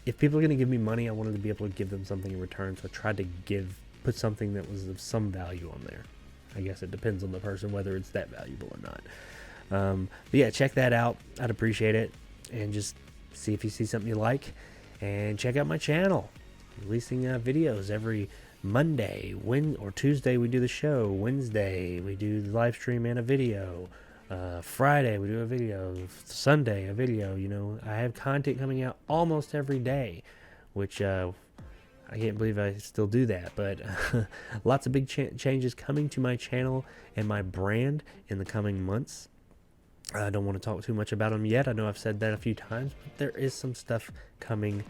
A: if people are going to give me money, I wanted to be able to give them something in return, so I tried to put something that was of some value on there. I guess it depends on the person whether it's that valuable or not. But yeah, check that out. I'd appreciate it, and just see if you see something you like, and check out my channel. Releasing videos every Monday, or Tuesday we do the show. Wednesday we do the live stream and a video. Friday we do a video. Sunday a video. I have content coming out almost every day, which I can't believe I still do that. But lots of big changes coming to my channel and my brand in the coming months. I don't want to talk too much about them yet. I know I've said that a few times, but there is some stuff coming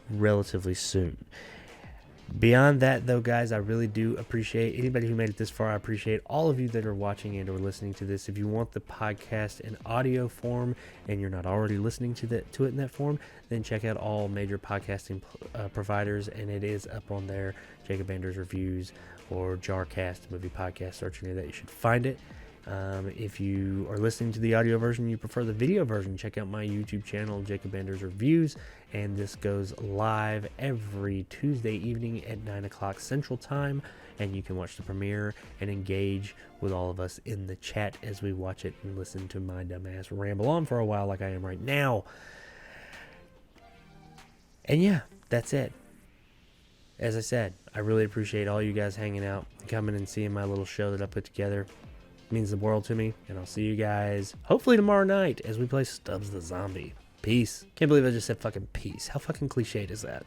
A: relatively soon. Beyond that, though, guys, I really do appreciate anybody who made it this far. I appreciate all of you that are watching and or listening to this. If you want the podcast in audio form and you're not already listening to it in that form, then check out all major podcasting providers, and it is up on there. Jacob Anders Reviews or JARcast, movie podcast. Search any of that, you should find it. If you are listening to the audio version, you prefer the video version, check out my YouTube channel, Jacob Anders Reviews, and this goes live every Tuesday evening at 9 o'clock Central Time, and you can watch the premiere and engage with all of us in the chat as we watch it and listen to my dumbass ramble on for a while like I am right now. And yeah, that's it. As I said, I really appreciate all you guys hanging out, coming and seeing my little show that I put together. Means the world to me, and I'll see you guys hopefully tomorrow night as we play Stubbs the Zombie. Peace. Can't believe I just said fucking peace. How fucking cliched is that?